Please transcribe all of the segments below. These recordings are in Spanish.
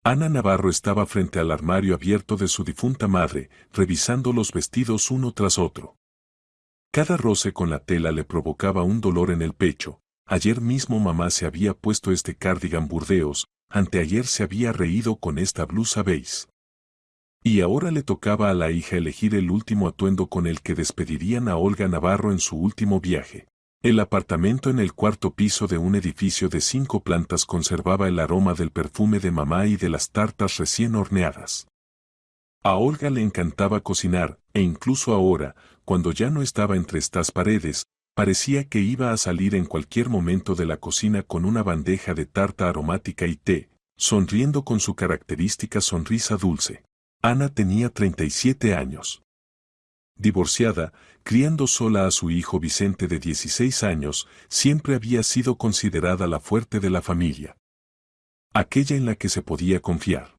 Ana Navarro estaba frente al armario abierto de su difunta madre, revisando los vestidos uno tras otro. Cada roce con la tela le provocaba un dolor en el pecho. Ayer mismo mamá se había puesto este cardigan burdeos, anteayer se había reído con esta blusa beige. Y ahora le tocaba a la hija elegir el último atuendo con el que despedirían a Olga Navarro en su último viaje. El apartamento en el cuarto piso de un edificio de 5 plantas conservaba el aroma del perfume de mamá y de las tartas recién horneadas. A Olga le encantaba cocinar, e incluso ahora, cuando ya no estaba entre estas paredes, parecía que iba a salir en cualquier momento de la cocina con una bandeja de tarta aromática y té, sonriendo con su característica sonrisa dulce. Ana tenía 37 años. Divorciada, criando sola a su hijo Vicente de 16 años, siempre había sido considerada la fuerte de la familia. Aquella en la que se podía confiar.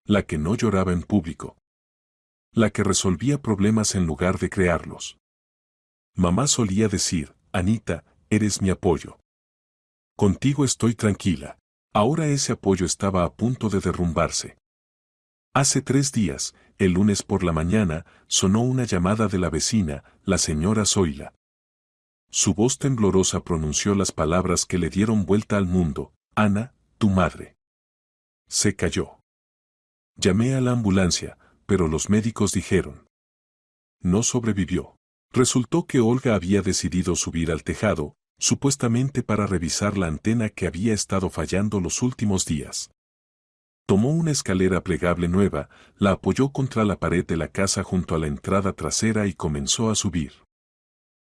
La que no lloraba en público. La que resolvía problemas en lugar de crearlos. Mamá solía decir, Anita, eres mi apoyo. Contigo estoy tranquila. Ahora ese apoyo estaba a punto de derrumbarse. Hace 3 días, el lunes por la mañana, sonó una llamada de la vecina, la señora Zoila. Su voz temblorosa pronunció las palabras que le dieron vuelta al mundo, Ana, tu madre. Se cayó. Llamé a la ambulancia, pero los médicos dijeron. No sobrevivió. Resultó que Olga había decidido subir al tejado, supuestamente para revisar la antena que había estado fallando los últimos días. Tomó una escalera plegable nueva, la apoyó contra la pared de la casa junto a la entrada trasera y comenzó a subir.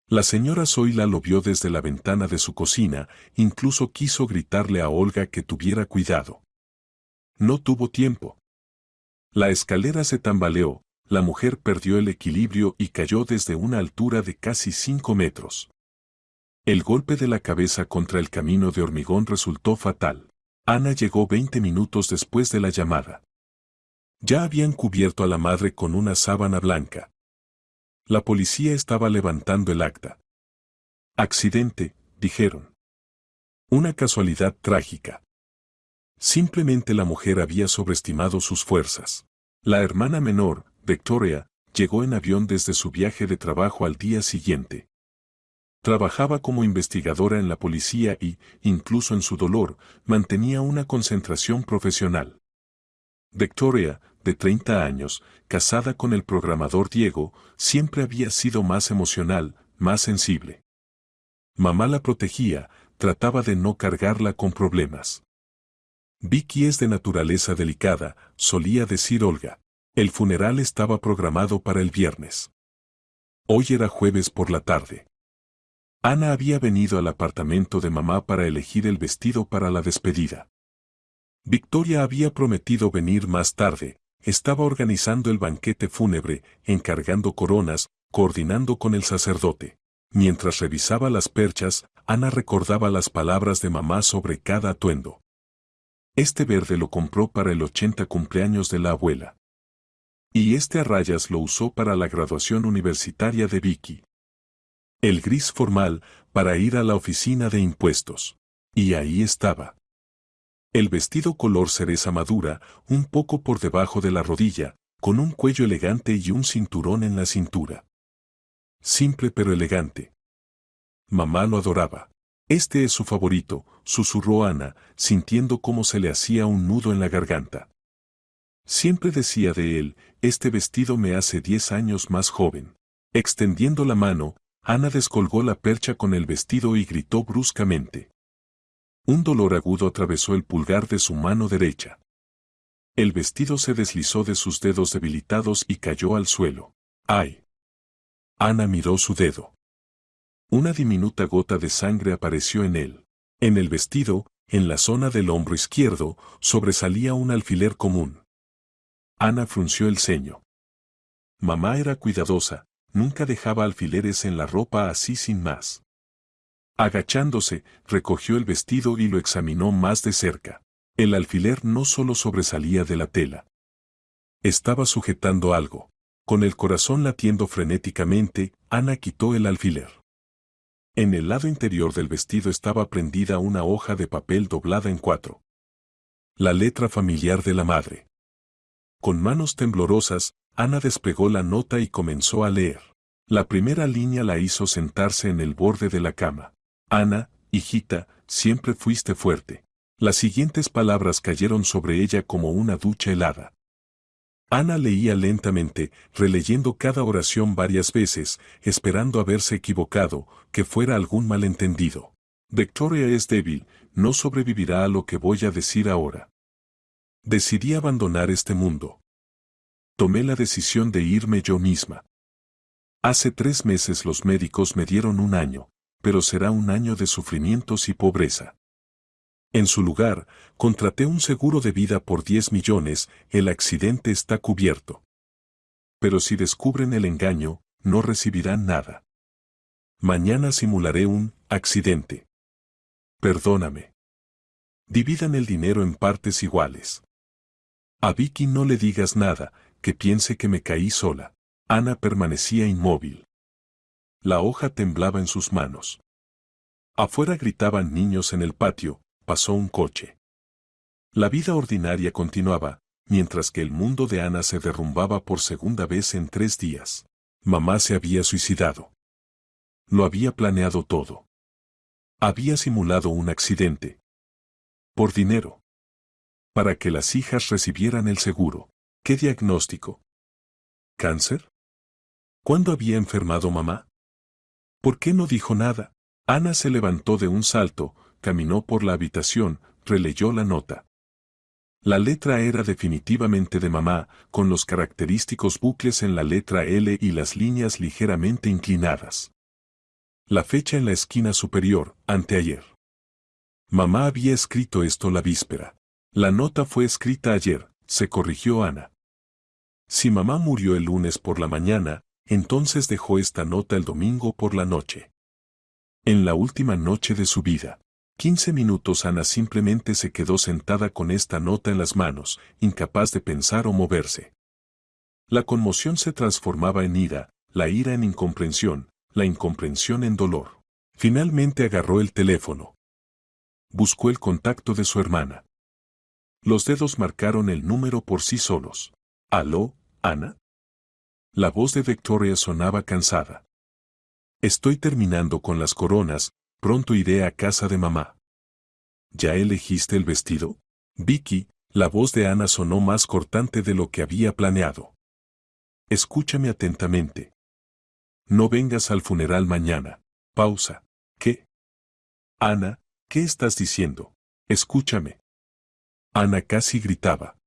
La señora Zoila lo vio desde la ventana de su cocina, incluso quiso gritarle a Olga que tuviera cuidado. No tuvo tiempo. La escalera se tambaleó, la mujer perdió el equilibrio y cayó desde una altura de casi 5 metros. El golpe de la cabeza contra el camino de hormigón resultó fatal. Ana llegó 20 minutos después de la llamada. Ya habían cubierto a la madre con una sábana blanca. La policía estaba levantando el acta. Accidente, dijeron. Una casualidad trágica. Simplemente la mujer había sobreestimado sus fuerzas. La hermana menor, Victoria, llegó en avión desde su viaje de trabajo al día siguiente. Trabajaba como investigadora en la policía y, incluso en su dolor, mantenía una concentración profesional. Victoria, de 30 años, casada con el programador Diego, siempre había sido más emocional, más sensible. Mamá la protegía, trataba de no cargarla con problemas. Vicky es de naturaleza delicada, solía decir Olga. El funeral estaba programado para el viernes. Hoy era jueves por la tarde. Ana había venido al apartamento de mamá para elegir el vestido para la despedida. Victoria había prometido venir más tarde, estaba organizando el banquete fúnebre, encargando coronas, coordinando con el sacerdote. Mientras revisaba las perchas, Ana recordaba las palabras de mamá sobre cada atuendo. Este verde lo compró para el 80 cumpleaños de la abuela. Y este a rayas lo usó para la graduación universitaria de Vicky. El gris formal, para ir a la oficina de impuestos. Y ahí estaba. El vestido color cereza madura, un poco por debajo de la rodilla, con un cuello elegante y un cinturón en la cintura. Simple pero elegante. Mamá lo adoraba. Este es su favorito, susurró Ana, sintiendo cómo se le hacía un nudo en la garganta. Siempre decía de él, este vestido me hace 10 años más joven. Extendiendo la mano, Ana descolgó la percha con el vestido y gritó bruscamente. Un dolor agudo atravesó el pulgar de su mano derecha. El vestido se deslizó de sus dedos debilitados y cayó al suelo. ¡Ay! Ana miró su dedo. Una diminuta gota de sangre apareció en él. En el vestido, en la zona del hombro izquierdo, sobresalía un alfiler común. Ana frunció el ceño. Mamá era cuidadosa, nunca dejaba alfileres en la ropa así sin más. Agachándose, recogió el vestido y lo examinó más de cerca. El alfiler no solo sobresalía de la tela. Estaba sujetando algo. Con el corazón latiendo frenéticamente, Ana quitó el alfiler. En el lado interior del vestido estaba prendida una hoja de papel doblada en 4. La letra familiar de la madre. Con manos temblorosas, Ana despegó la nota y comenzó a leer. La primera línea la hizo sentarse en el borde de la cama. Ana, hijita, siempre fuiste fuerte. Las siguientes palabras cayeron sobre ella como una ducha helada. Ana leía lentamente, releyendo cada oración varias veces, esperando haberse equivocado, que fuera algún malentendido. Victoria es débil, no sobrevivirá a lo que voy a decir ahora. Decidí abandonar este mundo. Tomé la decisión de irme yo misma. Hace 3 meses los médicos me dieron 1 año, pero será 1 año de sufrimientos y pobreza. En su lugar, contraté un seguro de vida por 10 millones, el accidente está cubierto. Pero si descubren el engaño, no recibirán nada. Mañana simularé un accidente. Perdóname. Dividan el dinero en partes iguales. A Vicky no le digas nada, que piense que me caí sola. Ana permanecía inmóvil. La hoja temblaba en sus manos. Afuera gritaban niños en el patio, pasó un coche. La vida ordinaria continuaba, mientras que el mundo de Ana se derrumbaba por segunda vez en 3 días. Mamá se había suicidado. Lo había planeado todo. Había simulado un accidente. Por dinero. Para que las hijas recibieran el seguro. ¿Qué diagnóstico? ¿Cáncer? ¿Cuándo había enfermado mamá? ¿Por qué no dijo nada? Ana se levantó de un salto, caminó por la habitación, releyó la nota. La letra era definitivamente de mamá, con los característicos bucles en la letra L y las líneas ligeramente inclinadas. La fecha en la esquina superior, anteayer. Mamá había escrito esto la víspera. La nota fue escrita ayer, se corrigió Ana. Si mamá murió el lunes por la mañana, entonces dejó esta nota el domingo por la noche. En la última noche de su vida. 15 minutos Ana simplemente se quedó sentada con esta nota en las manos, incapaz de pensar o moverse. La conmoción se transformaba en ira, la ira en incomprensión, la incomprensión en dolor. Finalmente agarró el teléfono. Buscó el contacto de su hermana. Los dedos marcaron el número por sí solos. ¿Aló, Ana? La voz de Victoria sonaba cansada. Estoy terminando con las coronas, pronto iré a casa de mamá. ¿Ya elegiste el vestido? Vicky, la voz de Ana sonó más cortante de lo que había planeado. Escúchame atentamente. No vengas al funeral mañana. Pausa. ¿Qué? Ana, ¿qué estás diciendo? Escúchame. Ana casi gritaba.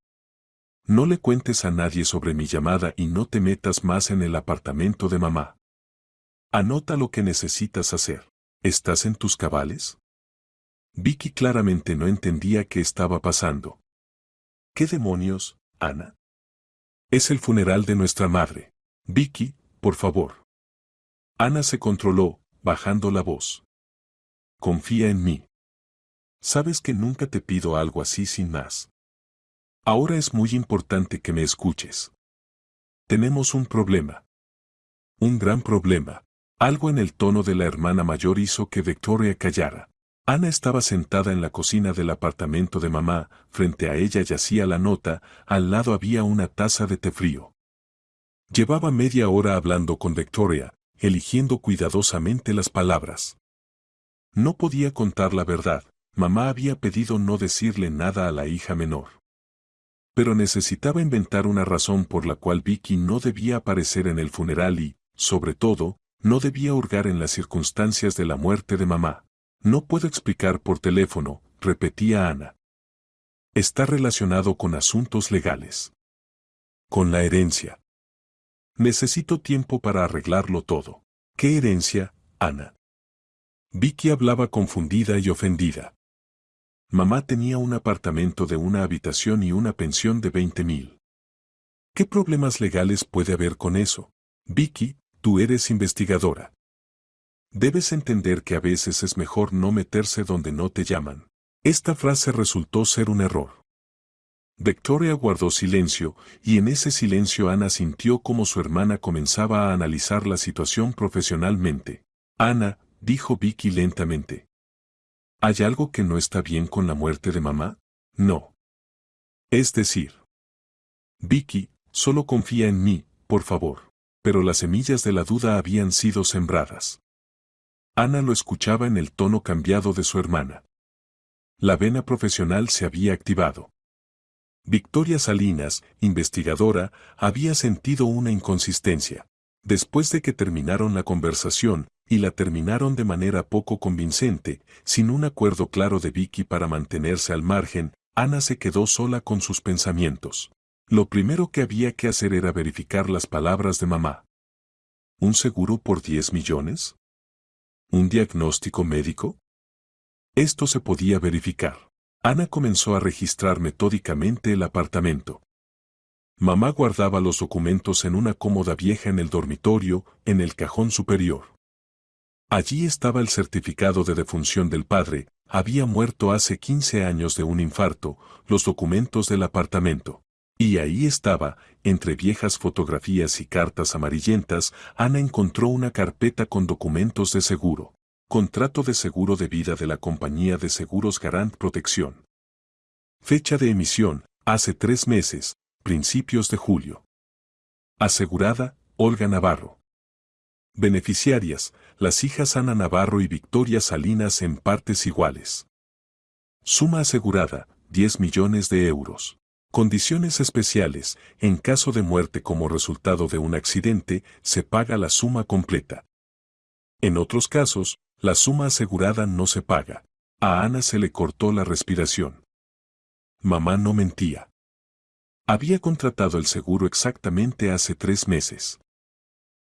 No le cuentes a nadie sobre mi llamada y no te metas más en el apartamento de mamá. Anota lo que necesitas hacer. ¿Estás en tus cabales? Vicky claramente no entendía qué estaba pasando. ¿Qué demonios, Ana? Es el funeral de nuestra madre. Vicky, por favor. Ana se controló, bajando la voz. Confía en mí. Sabes que nunca te pido algo así sin más. Ahora es muy importante que me escuches. Tenemos un problema. Un gran problema. Algo en el tono de la hermana mayor hizo que Victoria callara. Ana estaba sentada en la cocina del apartamento de mamá, frente a ella yacía la nota, al lado había una taza de té frío. Llevaba media hora hablando con Victoria, eligiendo cuidadosamente las palabras. No podía contar la verdad, mamá había pedido no decirle nada a la hija menor. Pero necesitaba inventar una razón por la cual Vicky no debía aparecer en el funeral y, sobre todo, no debía hurgar en las circunstancias de la muerte de mamá. No puedo explicar por teléfono, repetía Ana. Está relacionado con asuntos legales. Con la herencia. Necesito tiempo para arreglarlo todo. ¿Qué herencia, Ana? Vicky hablaba confundida y ofendida. Mamá tenía un apartamento de 1 habitación y una pensión de 20.000. ¿Qué problemas legales puede haber con eso? Vicky, tú eres investigadora. Debes entender que a veces es mejor no meterse donde no te llaman. Esta frase resultó ser un error. Victoria guardó silencio, y en ese silencio Ana sintió como su hermana comenzaba a analizar la situación profesionalmente. Ana, dijo Vicky lentamente. ¿Hay algo que no está bien con la muerte de mamá? No. Es decir, Vicky, solo confía en mí, por favor. Pero las semillas de la duda habían sido sembradas. Ana lo escuchaba en el tono cambiado de su hermana. La vena profesional se había activado. Victoria Salinas, investigadora, había sentido una inconsistencia. Después de que terminaron la conversación, y la terminaron de manera poco convincente, sin un acuerdo claro de Vicky para mantenerse al margen, Ana se quedó sola con sus pensamientos. Lo primero que había que hacer era verificar las palabras de mamá. ¿Un seguro por 10 millones? ¿Un diagnóstico médico? Esto se podía verificar. Ana comenzó a registrar metódicamente el apartamento. Mamá guardaba los documentos en una cómoda vieja en el dormitorio, en el cajón superior. Allí estaba el certificado de defunción del padre, había muerto hace 15 años de un infarto, los documentos del apartamento. Y ahí estaba, entre viejas fotografías y cartas amarillentas, Ana encontró una carpeta con documentos de seguro. Contrato de seguro de vida de la compañía de seguros Garant Protección. Fecha de emisión, hace 3 meses, principios de julio. Asegurada, Olga Navarro. Beneficiarias, las hijas Ana Navarro y Victoria Salinas en partes iguales. Suma asegurada, 10 millones de euros. Condiciones especiales, en caso de muerte como resultado de un accidente, se paga la suma completa. En otros casos, la suma asegurada no se paga. A Ana se le cortó la respiración. Mamá no mentía. Había contratado el seguro exactamente hace 3 meses.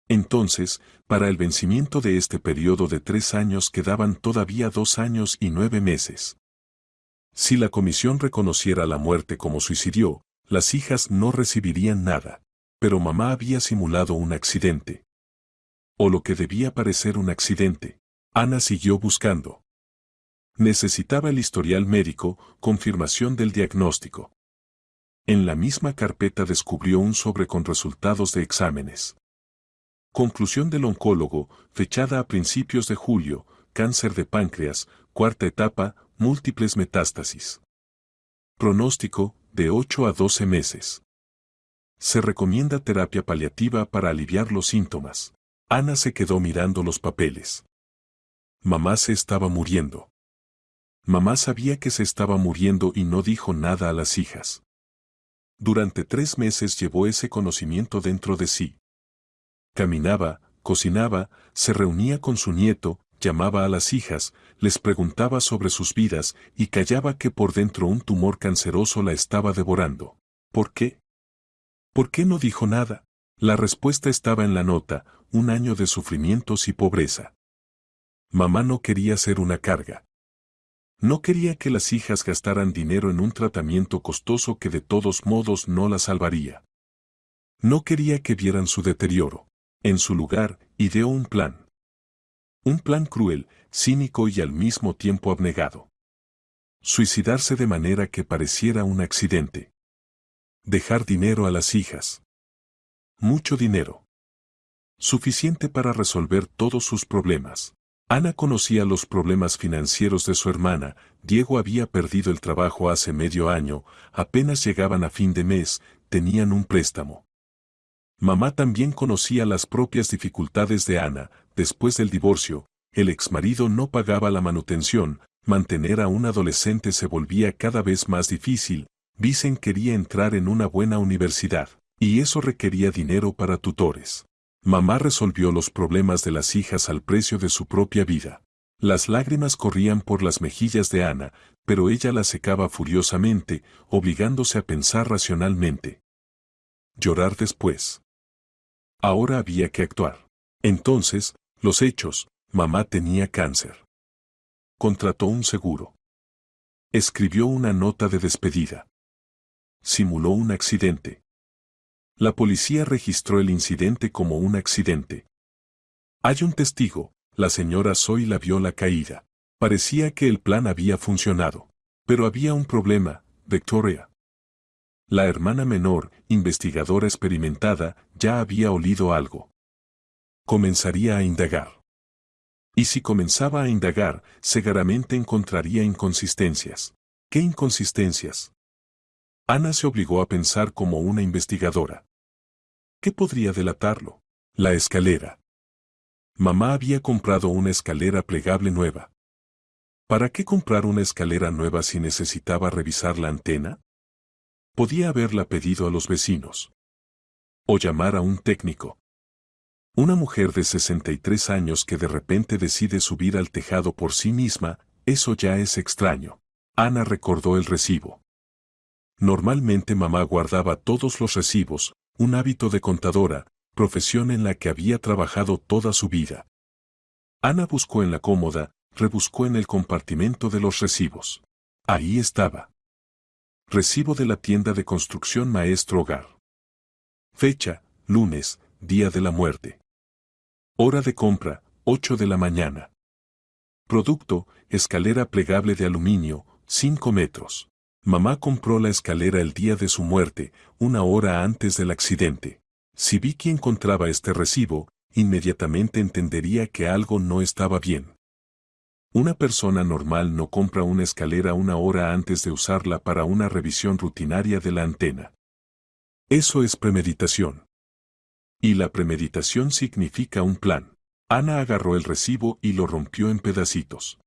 Entonces, para el vencimiento de este periodo de 3 años quedaban todavía 2 años y 9 meses. Si la comisión reconociera la muerte como suicidio, las hijas no recibirían nada. Pero mamá había simulado un accidente. O lo que debía parecer un accidente. Ana siguió buscando. Necesitaba el historial médico, confirmación del diagnóstico. En la misma carpeta descubrió un sobre con resultados de exámenes. Conclusión del oncólogo, fechada a principios de julio, cáncer de páncreas, 4ª etapa, múltiples metástasis. Pronóstico, de 8 a 12 meses. Se recomienda terapia paliativa para aliviar los síntomas. Ana se quedó mirando los papeles. Mamá se estaba muriendo. Mamá sabía que se estaba muriendo y no dijo nada a las hijas. Durante 3 meses llevó ese conocimiento dentro de sí. Caminaba, cocinaba, se reunía con su nieto, llamaba a las hijas, les preguntaba sobre sus vidas y callaba que por dentro un tumor canceroso la estaba devorando. ¿Por qué? ¿Por qué no dijo nada? La respuesta estaba en la nota, 1 año de sufrimientos y pobreza. Mamá no quería ser una carga. No quería que las hijas gastaran dinero en un tratamiento costoso que de todos modos no las salvaría. No quería que vieran su deterioro. En su lugar, ideó un plan. Un plan cruel, cínico y al mismo tiempo abnegado. Suicidarse de manera que pareciera un accidente. Dejar dinero a las hijas. Mucho dinero. Suficiente para resolver todos sus problemas. Ana conocía los problemas financieros de su hermana, Diego había perdido el trabajo hace medio año, apenas llegaban a fin de mes, tenían un préstamo. Mamá también conocía las propias dificultades de Ana, después del divorcio, el exmarido no pagaba la manutención, mantener a un adolescente se volvía cada vez más difícil, Vicen quería entrar en una buena universidad, y eso requería dinero para tutores. Mamá resolvió los problemas de las hijas al precio de su propia vida. Las lágrimas corrían por las mejillas de Ana, pero ella las secaba furiosamente, obligándose a pensar racionalmente. Llorar después. Ahora había que actuar. Entonces, los hechos, mamá tenía cáncer. Contrató un seguro. Escribió una nota de despedida. Simuló un accidente. La policía registró el incidente como un accidente. Hay un testigo, la señora Soy la vio la caída. Parecía que el plan había funcionado. Pero había un problema, Victoria. La hermana menor, investigadora experimentada, ya había olido algo. Comenzaría a indagar. Y si comenzaba a indagar, seguramente encontraría inconsistencias. ¿Qué inconsistencias? Ana se obligó a pensar como una investigadora. ¿Qué podría delatarlo? La escalera. Mamá había comprado una escalera plegable nueva. ¿Para qué comprar una escalera nueva si necesitaba revisar la antena? Podía haberla pedido a los vecinos. O llamar a un técnico. Una mujer de 63 años que de repente decide subir al tejado por sí misma, eso ya es extraño. Ana recordó el recibo. Normalmente mamá guardaba todos los recibos, un hábito de contadora, profesión en la que había trabajado toda su vida. Ana buscó en la cómoda, rebuscó en el compartimento de los recibos. Ahí estaba. Recibo de la tienda de construcción Maestro Hogar. Fecha, lunes, día de la muerte. Hora de compra, 8 de la mañana. Producto, escalera plegable de aluminio, 5 metros. Mamá compró la escalera el día de su muerte, 1 hora antes del accidente. Si Vicky encontraba este recibo, inmediatamente entendería que algo no estaba bien. Una persona normal no compra una escalera 1 hora antes de usarla para una revisión rutinaria de la antena. Eso es premeditación. Y la premeditación significa un plan. Ana agarró el recibo y lo rompió en pedacitos.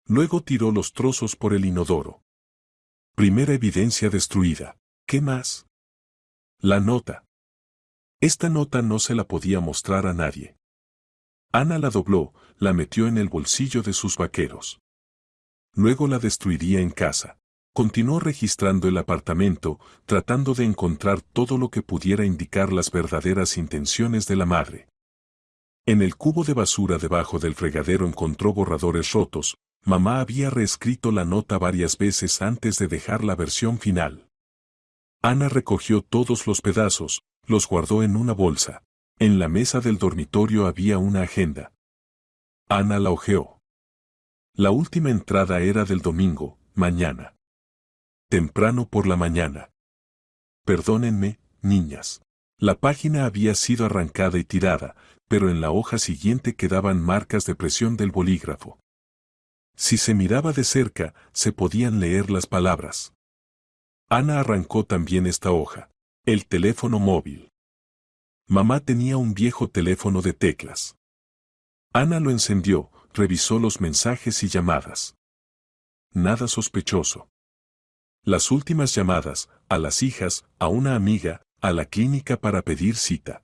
Luego tiró los trozos por el inodoro. Primera evidencia destruida. ¿Qué más? La nota. Esta nota no se la podía mostrar a nadie. Ana la dobló, la metió en el bolsillo de sus vaqueros. Luego la destruiría en casa. Continuó registrando el apartamento, tratando de encontrar todo lo que pudiera indicar las verdaderas intenciones de la madre. En el cubo de basura debajo del fregadero encontró borradores rotos. Mamá había reescrito la nota varias veces antes de dejar la versión final. Ana recogió todos los pedazos, los guardó en una bolsa. En la mesa del dormitorio había una agenda. Ana la hojeó. La última entrada era del domingo, mañana. Temprano por la mañana. Perdónenme, niñas. La página había sido arrancada y tirada, pero en la hoja siguiente quedaban marcas de presión del bolígrafo. Si se miraba de cerca, se podían leer las palabras. Ana arrancó también esta hoja. El teléfono móvil. Mamá tenía un viejo teléfono de teclas. Ana lo encendió, revisó los mensajes y llamadas. Nada sospechoso. Las últimas llamadas, a las hijas, a una amiga, a la clínica para pedir cita.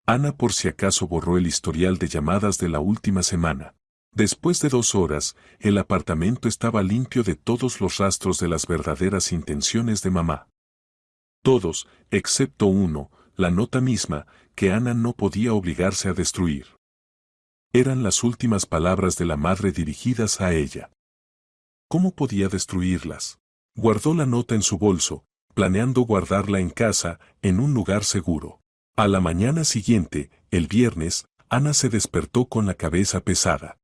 Ana por si acaso borró el historial de llamadas de la última semana. Después de 2 horas, el apartamento estaba limpio de todos los rastros de las verdaderas intenciones de mamá. Todos, excepto uno, la nota misma, que Ana no podía obligarse a destruir. Eran las últimas palabras de la madre dirigidas a ella. ¿Cómo podía destruirlas? Guardó la nota en su bolso, planeando guardarla en casa, en un lugar seguro. A la mañana siguiente, el viernes, Ana se despertó con la cabeza pesada.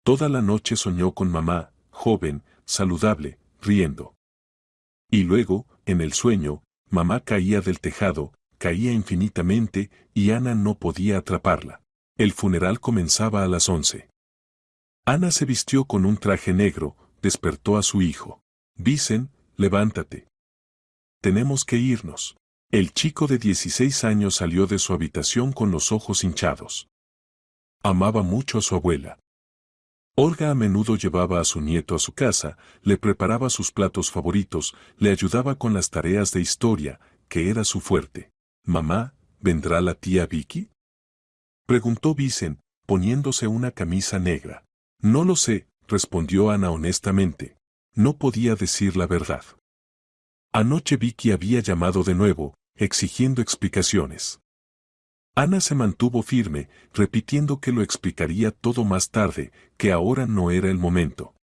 Toda la noche soñó con mamá, joven, saludable, riendo. Y luego, en el sueño, mamá caía del tejado, caía infinitamente, y Ana no podía atraparla. El funeral comenzaba a las 11. Ana se vistió con un traje negro, despertó a su hijo. Vicen, levántate. Tenemos que irnos. El chico de 16 años salió de su habitación con los ojos hinchados. Amaba mucho a su abuela. Olga a menudo llevaba a su nieto a su casa, le preparaba sus platos favoritos, le ayudaba con las tareas de historia, que era su fuerte. «Mamá, ¿vendrá la tía Vicky?», preguntó Vicen, poniéndose una camisa negra. «No lo sé», respondió Ana honestamente. No podía decir la verdad. Anoche Vicky había llamado de nuevo, exigiendo explicaciones. Ana se mantuvo firme, repitiendo que lo explicaría todo más tarde, que ahora no era el momento.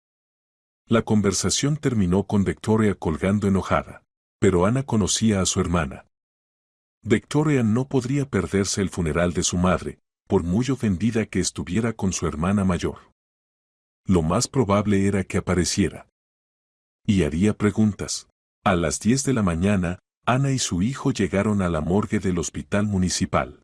La conversación terminó con Victoria colgando enojada. Pero Ana conocía a su hermana. Victoria no podría perderse el funeral de su madre, por muy ofendida que estuviera con su hermana mayor. Lo más probable era que apareciera. Y haría preguntas. A las 10 de la mañana, Ana y su hijo llegaron a la morgue del hospital municipal.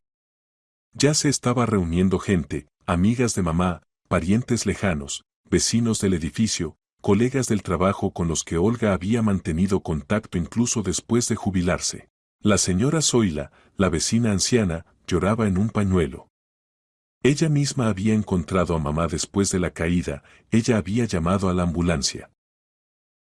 Ya se estaba reuniendo gente, amigas de mamá, parientes lejanos, vecinos del edificio, colegas del trabajo con los que Olga había mantenido contacto incluso después de jubilarse. La señora Zoila, la vecina anciana, lloraba en un pañuelo. Ella misma había encontrado a mamá después de la caída, ella había llamado a la ambulancia.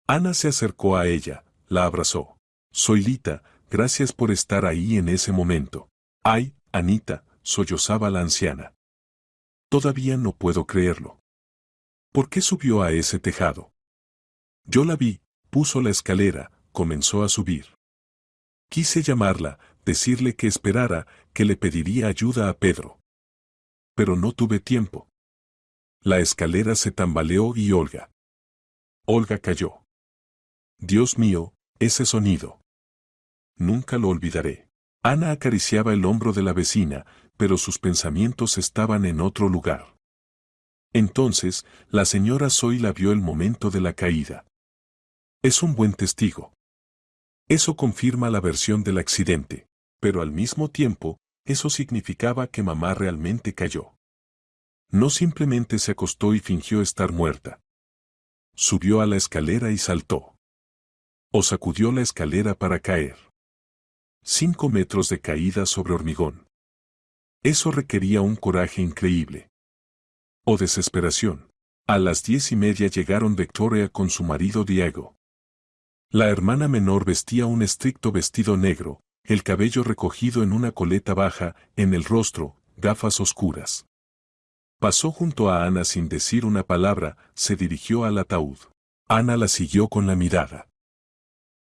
Ana se acercó a ella, la abrazó. Zoilita, gracias por estar ahí en ese momento. Ay, Anita, sollozaba la anciana. Todavía no puedo creerlo. ¿Por qué subió a ese tejado? Yo la vi, puso la escalera, comenzó a subir. Quise llamarla, decirle que esperara, que le pediría ayuda a Pedro. Pero no tuve tiempo. La escalera se tambaleó y Olga cayó. Dios mío, ese sonido. Nunca lo olvidaré. Ana acariciaba el hombro de la vecina, pero sus pensamientos estaban en otro lugar. Entonces, la señora Zoila vio el momento de la caída. Es un buen testigo. Eso confirma la versión del accidente, pero al mismo tiempo, eso significaba que mamá realmente cayó. No simplemente se acostó y fingió estar muerta. Subió a la escalera y saltó. O sacudió la escalera para caer. 5 metros de caída sobre hormigón. Eso requería un coraje increíble. O desesperación. A las 10:30 llegaron Victoria con su marido Diego. La hermana menor vestía un estricto vestido negro, el cabello recogido en una coleta baja, en el rostro, gafas oscuras. Pasó junto a Ana sin decir una palabra, se dirigió al ataúd. Ana la siguió con la mirada.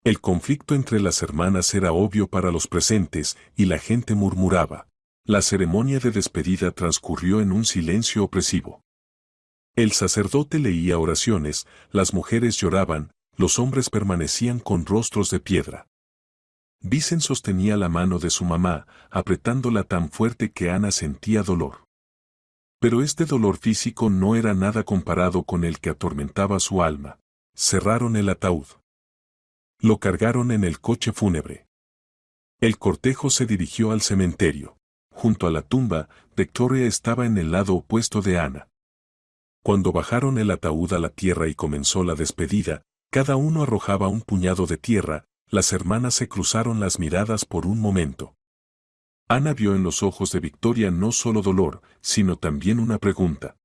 El conflicto entre las hermanas era obvio para los presentes y la gente murmuraba. La ceremonia de despedida transcurrió en un silencio opresivo. El sacerdote leía oraciones, las mujeres lloraban, los hombres permanecían con rostros de piedra. Vicen sostenía la mano de su mamá, apretándola tan fuerte que Ana sentía dolor. Pero este dolor físico no era nada comparado con el que atormentaba su alma. Cerraron el ataúd. Lo cargaron en el coche fúnebre. El cortejo se dirigió al cementerio. Junto a la tumba, Victoria estaba en el lado opuesto de Ana. Cuando bajaron el ataúd a la tierra y comenzó la despedida, cada uno arrojaba un puñado de tierra, las hermanas se cruzaron las miradas por un momento. Ana vio en los ojos de Victoria no solo dolor, sino también una pregunta.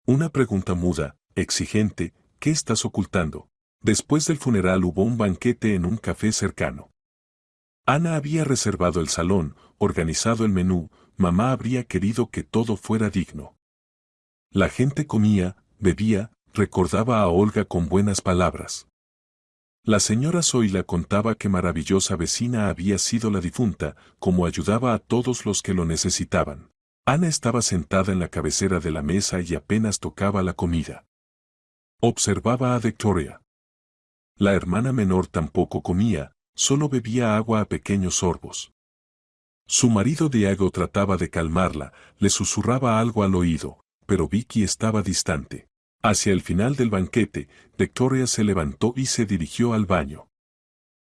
Una pregunta muda, exigente, ¿qué estás ocultando? Después del funeral hubo un banquete en un café cercano. Ana había reservado el salón, organizado el menú, mamá habría querido que todo fuera digno. La gente comía, bebía, recordaba a Olga con buenas palabras. La señora Zoila contaba qué maravillosa vecina había sido la difunta, cómo ayudaba a todos los que lo necesitaban. Ana estaba sentada en la cabecera de la mesa y apenas tocaba la comida. Observaba a Victoria. La hermana menor tampoco comía, solo bebía agua a pequeños sorbos. Su marido Diego trataba de calmarla, le susurraba algo al oído, pero Vicky estaba distante. Hacia el final del banquete, Victoria se levantó y se dirigió al baño.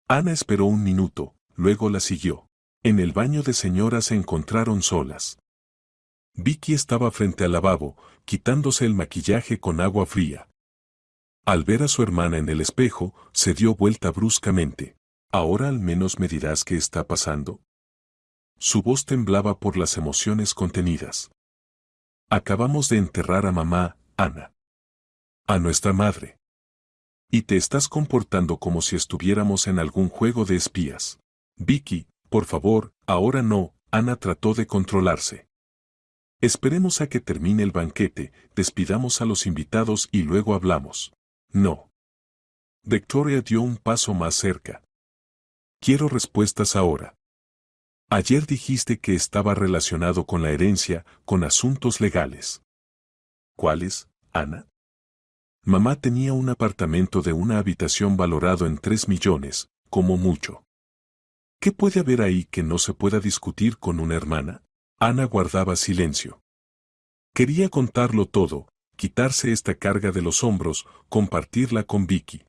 Ana esperó un minuto, luego la siguió. En el baño de señora se encontraron solas. Vicky estaba frente al lavabo, quitándose el maquillaje con agua fría. Al ver a su hermana en el espejo, se dio vuelta bruscamente. ¿Ahora al menos me dirás qué está pasando? Su voz temblaba por las emociones contenidas. Acabamos de enterrar a mamá, Ana. A nuestra madre. Y te estás comportando como si estuviéramos en algún juego de espías. Vicky, por favor, ahora no, Ana trató de controlarse. Esperemos a que termine el banquete, despidamos a los invitados y luego hablamos. No. Victoria dio un paso más cerca. Quiero respuestas ahora. Ayer dijiste que estaba relacionado con la herencia, con asuntos legales. ¿Cuáles, Ana? Mamá tenía un apartamento de una habitación valorado en 3 millones, como mucho. ¿Qué puede haber ahí que no se pueda discutir con una hermana? Ana guardaba silencio. Quería contarlo todo, quitarse esta carga de los hombros, compartirla con Vicky.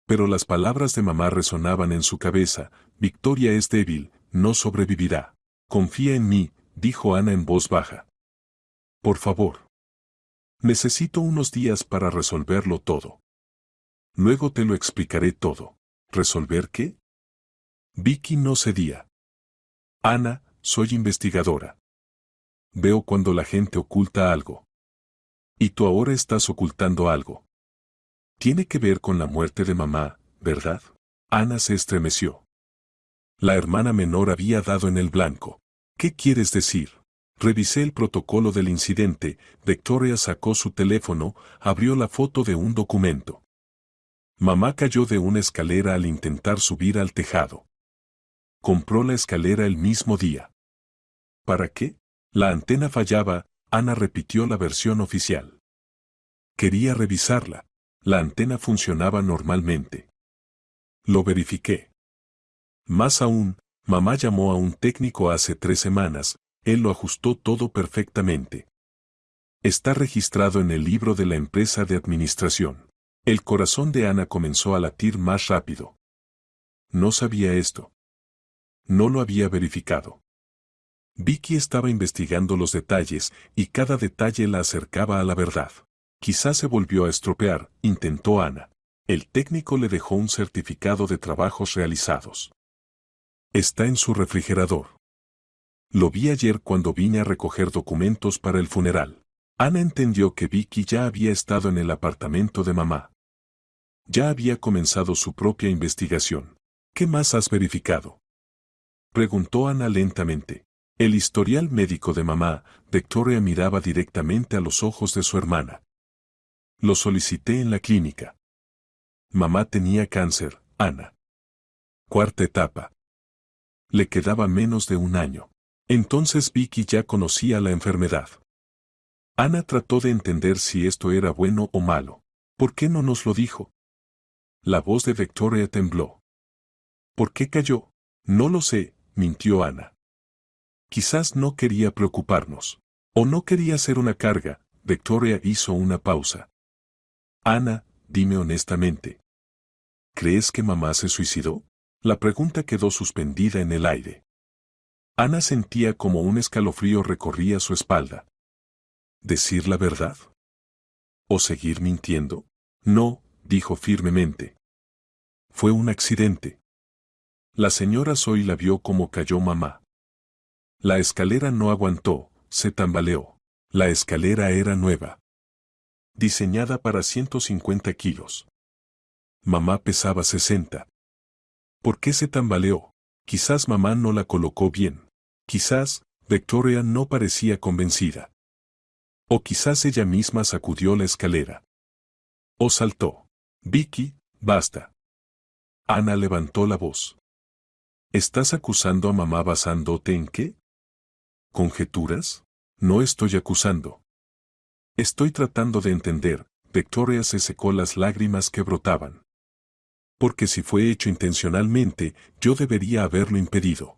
Pero las palabras de mamá resonaban en su cabeza, Victoria es débil, no sobrevivirá. Confía en mí, dijo Ana en voz baja. Por favor. Necesito unos días para resolverlo todo. Luego te lo explicaré todo. ¿Resolver qué? Vicky no cedía. Ana, soy investigadora. Veo cuando la gente oculta algo. Y tú ahora estás ocultando algo. Tiene que ver con la muerte de mamá, ¿verdad? Ana se estremeció. La hermana menor había dado en el blanco. ¿Qué quieres decir? Revisé el protocolo del incidente. Victoria sacó su teléfono, abrió la foto de un documento. Mamá cayó de una escalera al intentar subir al tejado. Compró la escalera el mismo día. ¿Para qué? La antena fallaba. Ana repitió la versión oficial. Quería revisarla. La antena funcionaba normalmente. Lo verifiqué. Más aún, mamá llamó a un técnico hace 3 semanas, él lo ajustó todo perfectamente. Está registrado en el libro de la empresa de administración. El corazón de Ana comenzó a latir más rápido. No sabía esto. No lo había verificado. Vicky estaba investigando los detalles y cada detalle la acercaba a la verdad. Quizás se volvió a estropear, intentó Ana. El técnico le dejó un certificado de trabajos realizados. Está en su refrigerador. Lo vi ayer cuando vine a recoger documentos para el funeral. Ana entendió que Vicky ya había estado en el apartamento de mamá. Ya había comenzado su propia investigación. ¿Qué más has verificado? Preguntó Ana lentamente. El historial médico de mamá. Victoria miraba directamente a los ojos de su hermana. Lo solicité en la clínica. Mamá tenía cáncer, Ana. 4ª etapa. Le quedaba menos de un año. Entonces Vicky ya conocía la enfermedad. Ana trató de entender si esto era bueno o malo. ¿Por qué no nos lo dijo? La voz de Victoria tembló. ¿Por qué cayó? No lo sé, mintió Ana. Quizás no quería preocuparnos. O no quería ser una carga. Victoria hizo una pausa. Ana, dime honestamente. ¿Crees que mamá se suicidó? La pregunta quedó suspendida en el aire. Ana sentía como un escalofrío recorría su espalda. ¿Decir la verdad? ¿O seguir mintiendo? No, dijo firmemente. Fue un accidente. La señora Soy la vio como cayó mamá. La escalera no aguantó, se tambaleó. La escalera era nueva. Diseñada para 150 kilos. Mamá pesaba 60. ¿Por qué se tambaleó? Quizás mamá no la colocó bien. Quizás, Victoria no parecía convencida. O quizás ella misma sacudió la escalera. O saltó. Vicky, basta. Ana levantó la voz. ¿Estás acusando a mamá basándote en qué? ¿Conjeturas? No estoy acusando. Estoy tratando de entender. Victoria se secó las lágrimas que brotaban. Porque si fue hecho intencionalmente, yo debería haberlo impedido.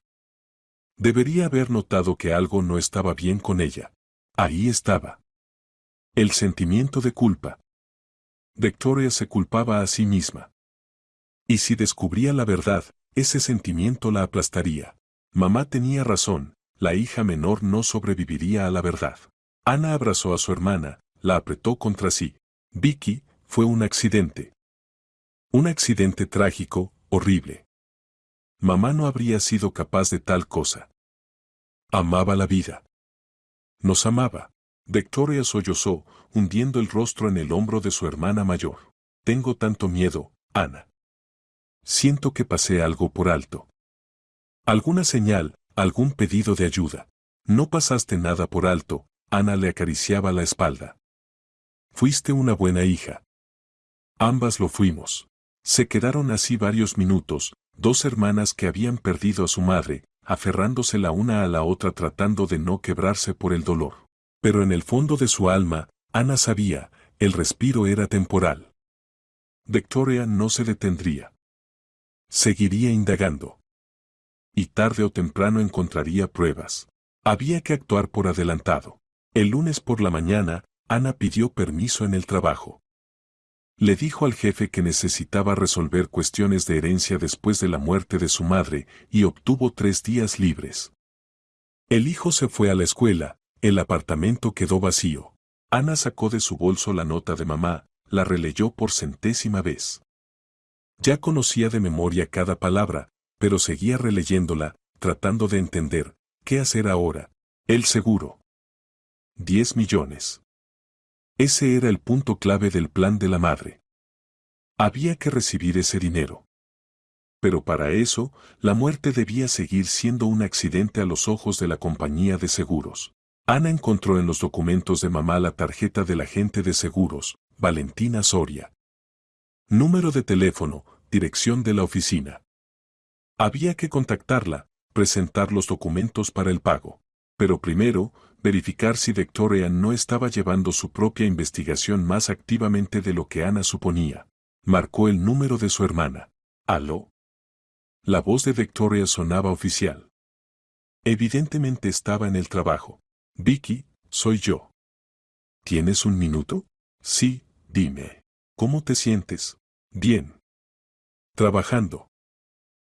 Debería haber notado que algo no estaba bien con ella. Ahí estaba. El sentimiento de culpa. Victoria se culpaba a sí misma. Y si descubría la verdad, ese sentimiento la aplastaría. Mamá tenía razón, la hija menor no sobreviviría a la verdad. Ana abrazó a su hermana, la apretó contra sí. Vicky, fue un accidente. Un accidente trágico, horrible. Mamá no habría sido capaz de tal cosa. Amaba la vida. Nos amaba. Victoria sollozó, hundiendo el rostro en el hombro de su hermana mayor. Tengo tanto miedo, Ana. Siento que pasé algo por alto. Alguna señal, algún pedido de ayuda. No pasaste nada por alto. Ana le acariciaba la espalda. Fuiste una buena hija. Ambas lo fuimos. Se quedaron así varios minutos, dos hermanas que habían perdido a su madre, aferrándose la una a la otra tratando de no quebrarse por el dolor. Pero en el fondo de su alma, Ana sabía, el respiro era temporal. Victoria no se detendría. Seguiría indagando. Y tarde o temprano encontraría pruebas. Había que actuar por adelantado. El lunes por la mañana, Ana pidió permiso en el trabajo. Le dijo al jefe que necesitaba resolver cuestiones de herencia después de la muerte de su madre y obtuvo 3 días libres. El hijo se fue a la escuela, el apartamento quedó vacío. Ana sacó de su bolso la nota de mamá, la releyó por centésima vez. Ya conocía de memoria cada palabra, pero seguía releyéndola, tratando de entender, ¿qué hacer ahora? El seguro. 10 millones. Ese era el punto clave del plan de la madre. Había que recibir ese dinero. Pero para eso, la muerte debía seguir siendo un accidente a los ojos de la compañía de seguros. Ana encontró en los documentos de mamá la tarjeta del agente de seguros, Valentina Soria. Número de teléfono, dirección de la oficina. Había que contactarla, presentar los documentos para el pago. Pero primero, verificar si Victoria no estaba llevando su propia investigación más activamente de lo que Ana suponía. Marcó el número de su hermana. ¿Aló? La voz de Victoria sonaba oficial. Evidentemente estaba en el trabajo. Vicky, soy yo. ¿Tienes un minuto? Sí, dime. ¿Cómo te sientes? Bien. Trabajando.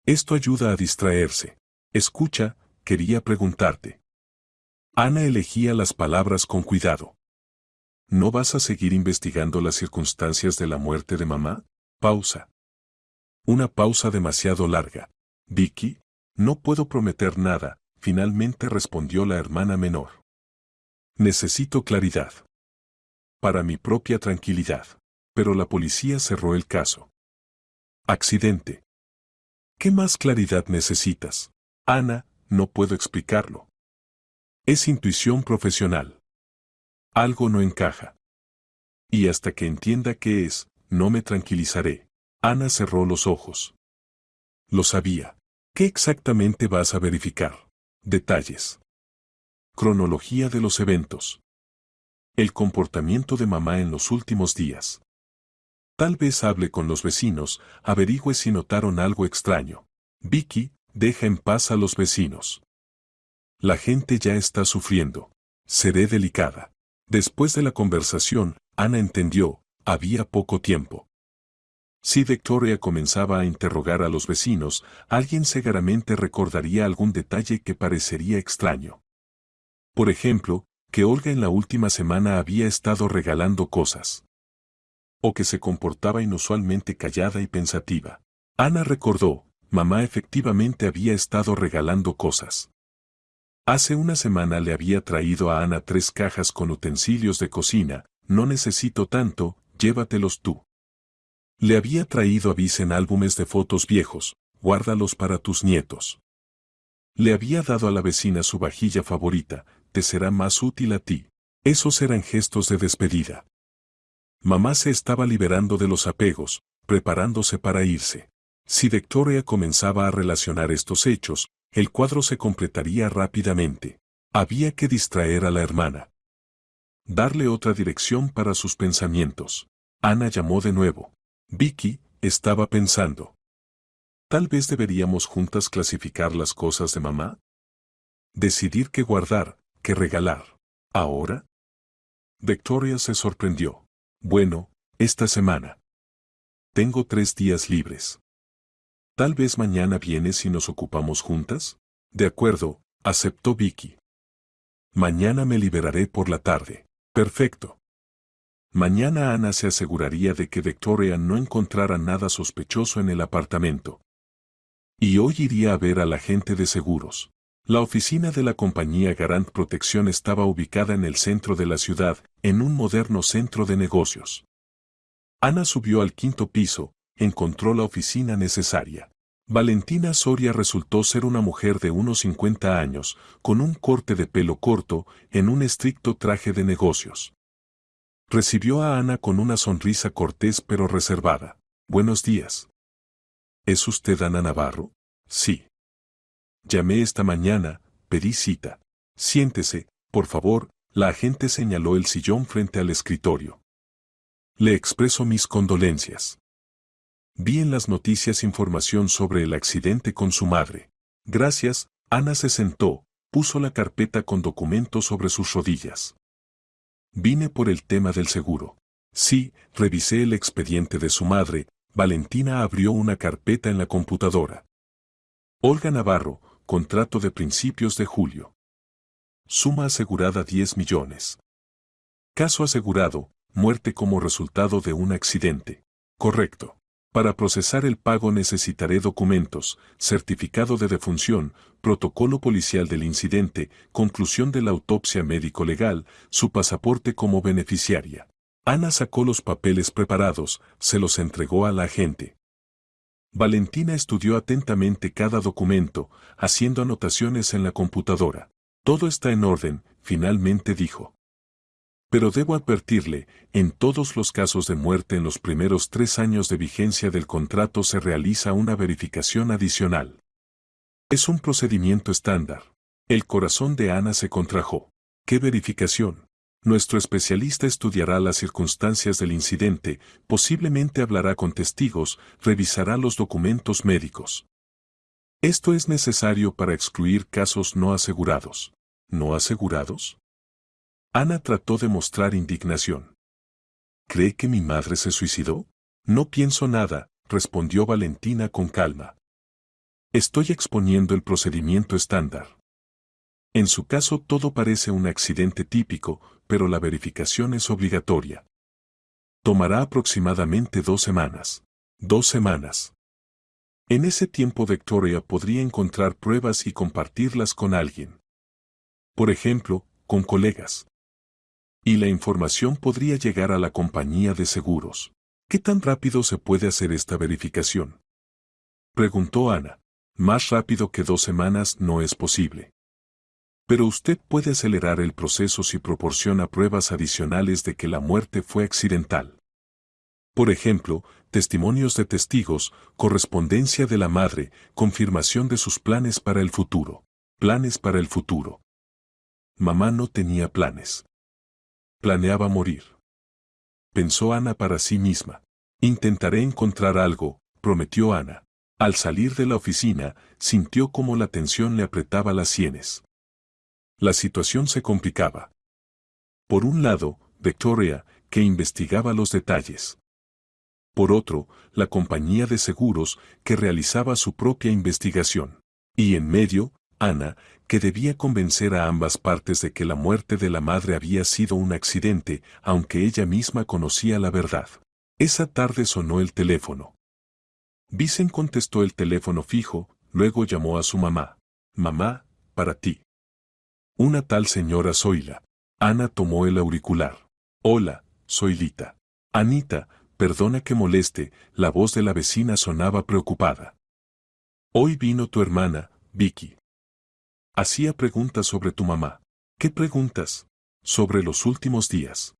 Esto ayuda a distraerse. Escucha, quería preguntarte. Ana elegía las palabras con cuidado. ¿No vas a seguir investigando las circunstancias de la muerte de mamá? Pausa. Una pausa demasiado larga. Vicky, no puedo prometer nada, finalmente respondió la hermana menor. Necesito claridad. Para mi propia tranquilidad. Pero la policía cerró el caso. Accidente. ¿Qué más claridad necesitas? Ana, no puedo explicarlo. Es intuición profesional. Algo no encaja. Y hasta que entienda qué es, no me tranquilizaré. Ana cerró los ojos. Lo sabía. ¿Qué exactamente vas a verificar? Detalles. Cronología de los eventos. El comportamiento de mamá en los últimos días. Tal vez hable con los vecinos, averigüe si notaron algo extraño. Vicky, deja en paz a los vecinos. La gente ya está sufriendo. Seré delicada. Después de la conversación, Ana entendió, había poco tiempo. Si Victoria comenzaba a interrogar a los vecinos, alguien seguramente recordaría algún detalle que parecería extraño. Por ejemplo, que Olga en la última semana había estado regalando cosas. O que se comportaba inusualmente callada y pensativa. Ana recordó, mamá efectivamente había estado regalando cosas. Hace una semana le había traído a Ana 3 cajas con utensilios de cocina, no necesito tanto, llévatelos tú. Le había traído a álbumes de fotos viejos, guárdalos para tus nietos. Le había dado a la vecina su vajilla favorita, te será más útil a ti. Esos eran gestos de despedida. Mamá se estaba liberando de los apegos, preparándose para irse. Si Victoria comenzaba a relacionar estos hechos, el cuadro se completaría rápidamente. Había que distraer a la hermana. Darle otra dirección para sus pensamientos. Ana llamó de nuevo. Vicky, estaba pensando. Tal vez deberíamos juntas clasificar las cosas de mamá. Decidir qué guardar, qué regalar. ¿Ahora? Victoria se sorprendió. Bueno, esta semana. Tengo 3 días libres. Tal vez mañana vienes y nos ocupamos juntas. De acuerdo, aceptó Vicky. Mañana me liberaré por la tarde. Perfecto. Mañana Ana se aseguraría de que Victoria no encontrara nada sospechoso en el apartamento. Y hoy iría a ver al agente de seguros. La oficina de la compañía Garant Protección estaba ubicada en el centro de la ciudad, en un moderno centro de negocios. Ana subió al 5º piso, encontró la oficina necesaria. Valentina Soria resultó ser una mujer de unos 50 años, con un corte de pelo corto, en un estricto traje de negocios. Recibió a Ana con una sonrisa cortés pero reservada. Buenos días. ¿Es usted Ana Navarro? Sí. Llamé esta mañana, pedí cita. Siéntese, por favor, la agente señaló el sillón frente al escritorio. Le expreso mis condolencias. Vi en las noticias información sobre el accidente con su madre. Gracias, Ana se sentó, puso la carpeta con documentos sobre sus rodillas. Vine por el tema del seguro. Sí, revisé el expediente de su madre. Valentina abrió una carpeta en la computadora. Olga Navarro, contrato de principios de julio. Suma asegurada 10 millones. Caso asegurado, muerte como resultado de un accidente. Correcto. Para procesar el pago necesitaré documentos, certificado de defunción, protocolo policial del incidente, conclusión de la autopsia médico-legal, su pasaporte como beneficiaria. Ana sacó los papeles preparados, se los entregó a la agente. Valentina estudió atentamente cada documento, haciendo anotaciones en la computadora. Todo está en orden, finalmente dijo. Pero debo advertirle, en todos los casos de muerte en los primeros 3 años de vigencia del contrato se realiza una verificación adicional. Es un procedimiento estándar. El corazón de Ana se contrajo. ¿Qué verificación? Nuestro especialista estudiará las circunstancias del incidente, posiblemente hablará con testigos, revisará los documentos médicos. Esto es necesario para excluir casos no asegurados. ¿No asegurados? Ana trató de mostrar indignación. ¿Cree que mi madre se suicidó? No pienso nada, respondió Valentina con calma. Estoy exponiendo el procedimiento estándar. En su caso todo parece un accidente típico, pero la verificación es obligatoria. Tomará aproximadamente 2 semanas. 2 semanas. En ese tiempo Victoria podría encontrar pruebas y compartirlas con alguien. Por ejemplo, con colegas. Y la información podría llegar a la compañía de seguros. ¿Qué tan rápido se puede hacer esta verificación? Preguntó Ana. Más rápido que 2 semanas no es posible. Pero usted puede acelerar el proceso si proporciona pruebas adicionales de que la muerte fue accidental. Por ejemplo, testimonios de testigos, correspondencia de la madre, confirmación de sus planes para el futuro. Planes para el futuro. Mamá no tenía planes. Planeaba morir. Pensó Ana para sí misma. Intentaré encontrar algo, prometió Ana. Al salir de la oficina, sintió como la tensión le apretaba las sienes. La situación se complicaba. Por un lado, Victoria, que investigaba los detalles. Por otro, la compañía de seguros, que realizaba su propia investigación. Y en medio, Ana, que debía convencer a ambas partes de que la muerte de la madre había sido un accidente, aunque ella misma conocía la verdad. Esa tarde sonó el teléfono. Vicen contestó el teléfono fijo, luego llamó a su mamá. Mamá, para ti. Una tal señora Zoila. Ana tomó el auricular. Hola, soy Lita. Anita, perdona que moleste, la voz de la vecina sonaba preocupada. Hoy vino tu hermana, Vicky. Hacía preguntas sobre tu mamá. ¿Qué preguntas? Sobre los últimos días.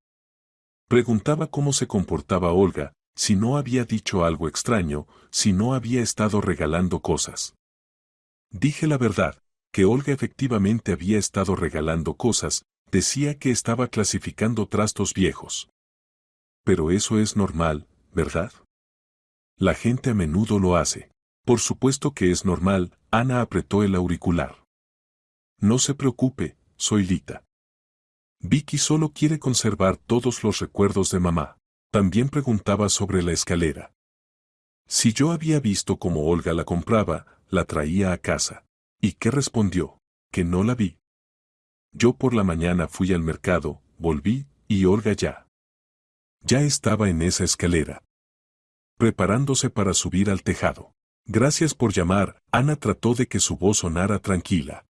Preguntaba cómo se comportaba Olga, si no había dicho algo extraño, si no había estado regalando cosas. Dije la verdad, que Olga efectivamente había estado regalando cosas, decía que estaba clasificando trastos viejos. Pero eso es normal, ¿verdad? La gente a menudo lo hace. Por supuesto que es normal, Ana apretó el auricular. No se preocupe, soy Lita. Vicky solo quiere conservar todos los recuerdos de mamá. También preguntaba sobre la escalera. Si yo había visto cómo Olga la compraba, la traía a casa. ¿Y qué respondió? Que no la vi. Yo por la mañana fui al mercado, volví, y Olga ya estaba en esa escalera, preparándose para subir al tejado. Gracias por llamar, Ana trató de que su voz sonara tranquila.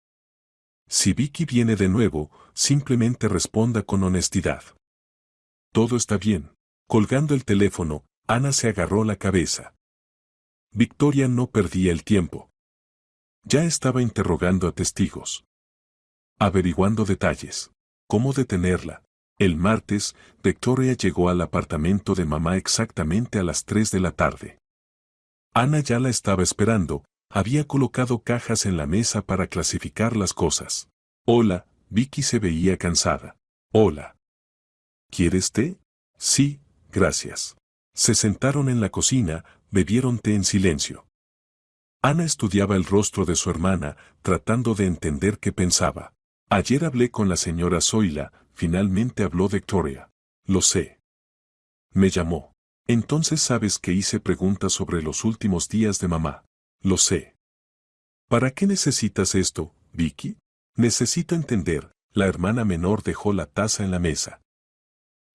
Si Vicky viene de nuevo, simplemente responda con honestidad. Todo está bien. Colgando el teléfono, Ana se agarró la cabeza. Victoria no perdía el tiempo. Ya estaba interrogando a testigos. Averiguando detalles. ¿Cómo detenerla? El martes, Victoria llegó al apartamento de mamá exactamente a las 3 de la tarde. Ana ya la estaba esperando, había colocado cajas en la mesa para clasificar las cosas. Hola, Vicky se veía cansada. Hola. ¿Quieres té? Sí, gracias. Se sentaron en la cocina, bebieron té en silencio. Ana estudiaba el rostro de su hermana, tratando de entender qué pensaba. Ayer hablé con la señora Zoila, finalmente habló Victoria. Lo sé. Me llamó. Entonces sabes que hice preguntas sobre los últimos días de mamá. Lo sé. ¿Para qué necesitas esto, Vicky? Necesito entender. La hermana menor dejó la taza en la mesa.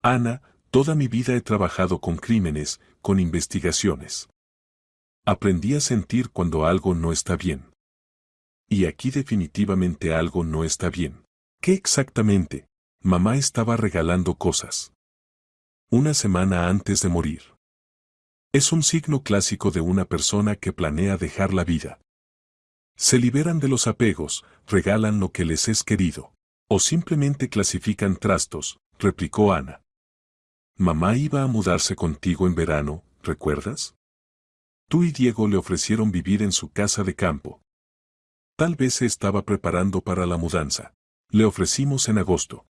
Ana, toda mi vida he trabajado con crímenes, con investigaciones. Aprendí a sentir cuando algo no está bien. Y aquí definitivamente algo no está bien. ¿Qué exactamente? Mamá estaba regalando cosas. Una semana antes de morir. Es un signo clásico de una persona que planea dejar la vida. Se liberan de los apegos, regalan lo que les es querido. O simplemente clasifican trastos, replicó Ana. Mamá iba a mudarse contigo en verano, ¿recuerdas? Tú y Diego le ofrecieron vivir en su casa de campo. Tal vez se estaba preparando para la mudanza. Le ofrecimos en agosto.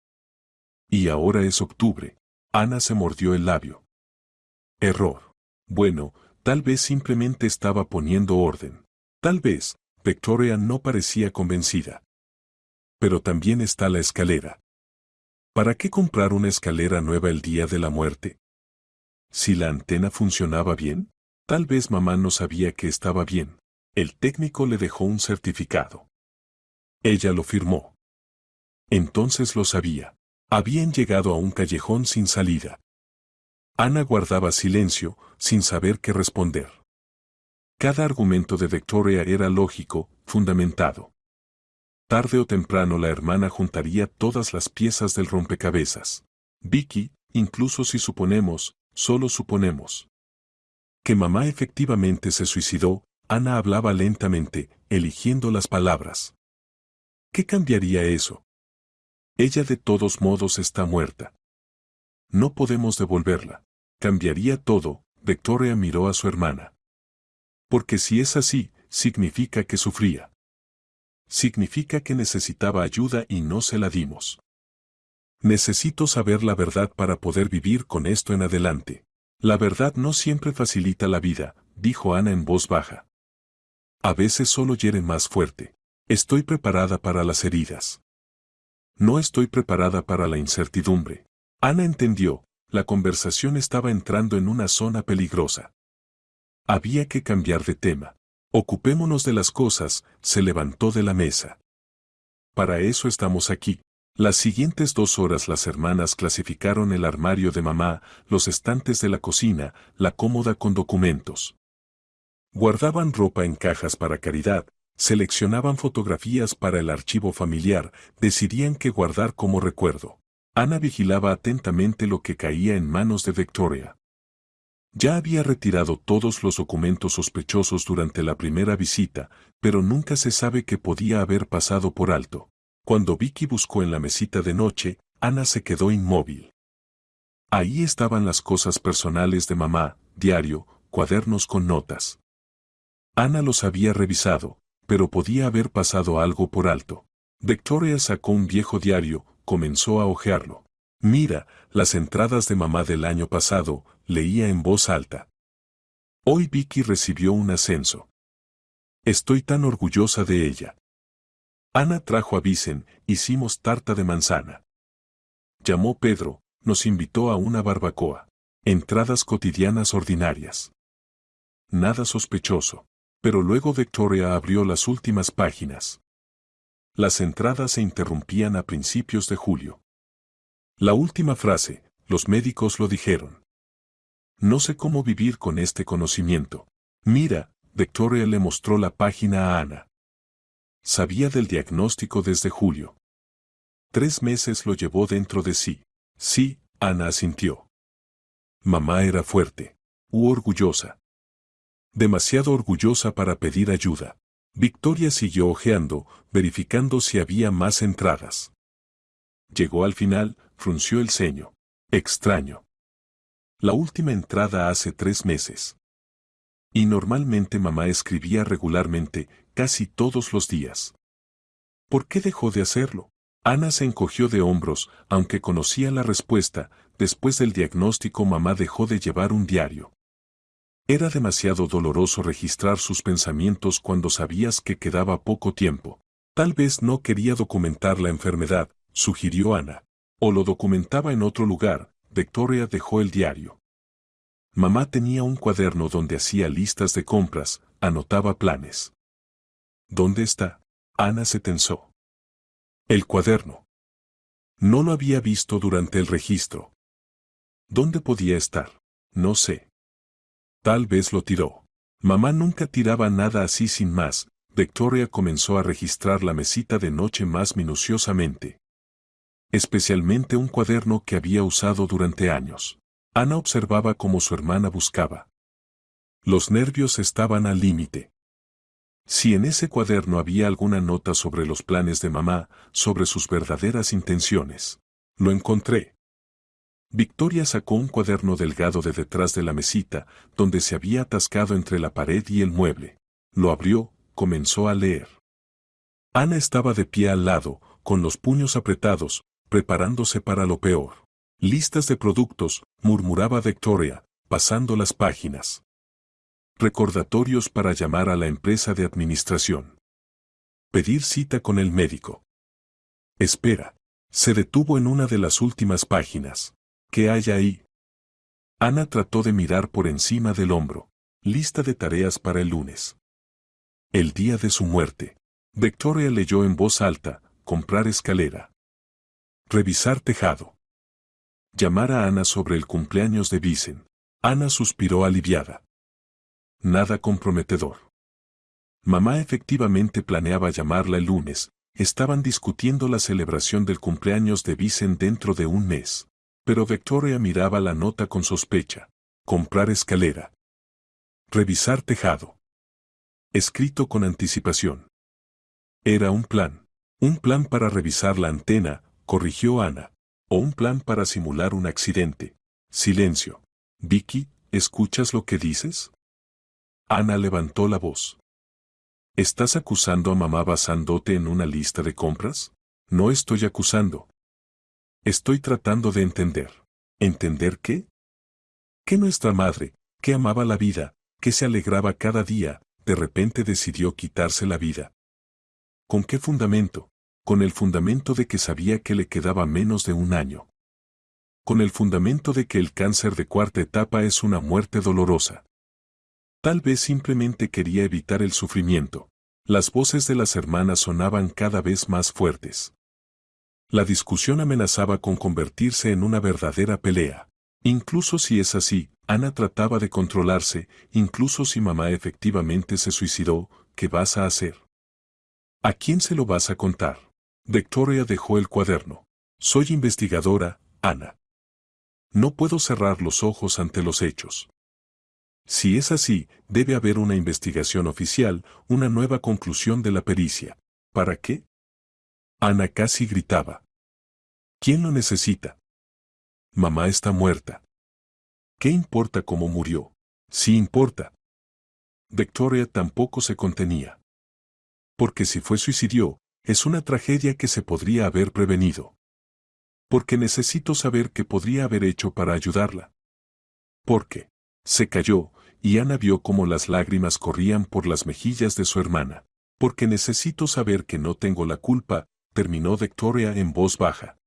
Y ahora es octubre. Ana se mordió el labio. Error. Bueno, tal vez simplemente estaba poniendo orden. Tal vez, Victoria no parecía convencida. Pero también está la escalera. ¿Para qué comprar una escalera nueva el día de la muerte? Si la antena funcionaba bien, tal vez mamá no sabía que estaba bien. El técnico le dejó un certificado. Ella lo firmó. Entonces lo sabía. Habían llegado a un callejón sin salida. Ana guardaba silencio, sin saber qué responder. Cada argumento de Victoria era lógico, fundamentado. Tarde o temprano la hermana juntaría todas las piezas del rompecabezas. Vicky, incluso si suponemos, solo suponemos, que mamá efectivamente se suicidó, Ana hablaba lentamente, eligiendo las palabras. ¿Qué cambiaría eso? Ella de todos modos está muerta. No podemos devolverla. Cambiaría todo, Victoria miró a su hermana. Porque si es así, significa que sufría. Significa que necesitaba ayuda y no se la dimos. Necesito saber la verdad para poder vivir con esto en adelante. La verdad no siempre facilita la vida, dijo Ana en voz baja. A veces solo hiere más fuerte. Estoy preparada para las heridas. No estoy preparada para la incertidumbre. Ana entendió, la conversación estaba entrando en una zona peligrosa. Había que cambiar de tema. Ocupémonos de las cosas, se levantó de la mesa. Para eso estamos aquí. Las siguientes 2 horas las hermanas clasificaron el armario de mamá, los estantes de la cocina, la cómoda con documentos. Guardaban ropa en cajas para caridad, seleccionaban fotografías para el archivo familiar, decidían qué guardar como recuerdo. Ana vigilaba atentamente lo que caía en manos de Victoria. Ya había retirado todos los documentos sospechosos durante la primera visita, pero nunca se sabe qué podía haber pasado por alto. Cuando Vicky buscó en la mesita de noche, Ana se quedó inmóvil. Ahí estaban las cosas personales de mamá, diario, cuadernos con notas. Ana los había revisado, pero podía haber pasado algo por alto. Victoria sacó un viejo diario, comenzó a hojearlo. Mira, las entradas de mamá del año pasado, leía en voz alta. Hoy Vicky recibió un ascenso. Estoy tan orgullosa de ella. Ana trajo a Vicen, hicimos tarta de manzana. Llamó Pedro, nos invitó a una barbacoa. Entradas cotidianas ordinarias. Nada sospechoso. Pero luego Victoria abrió las últimas páginas. Las entradas se interrumpían a principios de julio. La última frase, los médicos lo dijeron. No sé cómo vivir con este conocimiento. Mira, Victoria le mostró la página a Ana. Sabía del diagnóstico desde julio. 3 meses lo llevó dentro de sí. Sí, Ana asintió. Mamá era fuerte. Orgullosa. Demasiado orgullosa para pedir ayuda. Victoria siguió hojeando, verificando si había más entradas. Llegó al final, frunció el ceño. Extraño. La última entrada hace 3 meses. Y normalmente mamá escribía regularmente, casi todos los días. ¿Por qué dejó de hacerlo? Ana se encogió de hombros, aunque conocía la respuesta, después del diagnóstico mamá dejó de llevar un diario. Era demasiado doloroso registrar sus pensamientos cuando sabías que quedaba poco tiempo. Tal vez no quería documentar la enfermedad, sugirió Ana. O lo documentaba en otro lugar. Victoria dejó el diario. Mamá tenía un cuaderno donde hacía listas de compras, anotaba planes. ¿Dónde está? Ana se tensó. El cuaderno. No lo había visto durante el registro. ¿Dónde podía estar? No sé. Tal vez lo tiró. Mamá nunca tiraba nada así sin más. Victoria comenzó a registrar la mesita de noche más minuciosamente. Especialmente un cuaderno que había usado durante años. Ana observaba cómo su hermana buscaba. Los nervios estaban al límite. Si en ese cuaderno había alguna nota sobre los planes de mamá, sobre sus verdaderas intenciones. Lo encontré. Victoria sacó un cuaderno delgado de detrás de la mesita, donde se había atascado entre la pared y el mueble. Lo abrió, comenzó a leer. Ana estaba de pie al lado, con los puños apretados, preparándose para lo peor. Listas de productos, murmuraba Victoria, pasando las páginas. Recordatorios para llamar a la empresa de administración. Pedir cita con el médico. Espera. Se detuvo en una de las últimas páginas. ¿Qué hay ahí? Ana trató de mirar por encima del hombro. Lista de tareas para el lunes. El día de su muerte. Victoria leyó en voz alta, comprar escalera. Revisar tejado. Llamar a Ana sobre el cumpleaños de Vicen. Ana suspiró aliviada. Nada comprometedor. Mamá efectivamente planeaba llamarla el lunes. Estaban discutiendo la celebración del cumpleaños de Vicen dentro de un mes. Pero Victoria miraba la nota con sospecha. Comprar escalera. Revisar tejado. Escrito con anticipación. Era un plan. Un plan para revisar la antena, corrigió Ana. O un plan para simular un accidente. Silencio. Vicky, ¿escuchas lo que dices? Ana levantó la voz. ¿Estás acusando a mamá basándote en una lista de compras? No estoy acusando. Estoy tratando de entender. ¿Entender qué? Que nuestra madre, que amaba la vida, que se alegraba cada día, de repente decidió quitarse la vida. ¿Con qué fundamento? Con el fundamento de que sabía que le quedaba menos de un año. Con el fundamento de que el cáncer de cuarta etapa es una muerte dolorosa. Tal vez simplemente quería evitar el sufrimiento. Las voces de las hermanas sonaban cada vez más fuertes. La discusión amenazaba con convertirse en una verdadera pelea. Incluso si es así, Ana trataba de controlarse, incluso si mamá efectivamente se suicidó, ¿qué vas a hacer? ¿A quién se lo vas a contar? Victoria dejó el cuaderno. Soy investigadora, Ana. No puedo cerrar los ojos ante los hechos. Si es así, debe haber una investigación oficial, una nueva conclusión de la pericia. ¿Para qué? Ana casi gritaba. ¿Quién lo necesita? Mamá está muerta. ¿Qué importa cómo murió? Sí importa. Victoria tampoco se contenía. Porque si fue suicidio, es una tragedia que se podría haber prevenido. Porque necesito saber qué podría haber hecho para ayudarla. Porque se cayó, y Ana vio cómo las lágrimas corrían por las mejillas de su hermana. Porque necesito saber que no tengo la culpa, terminó Victoria en voz baja.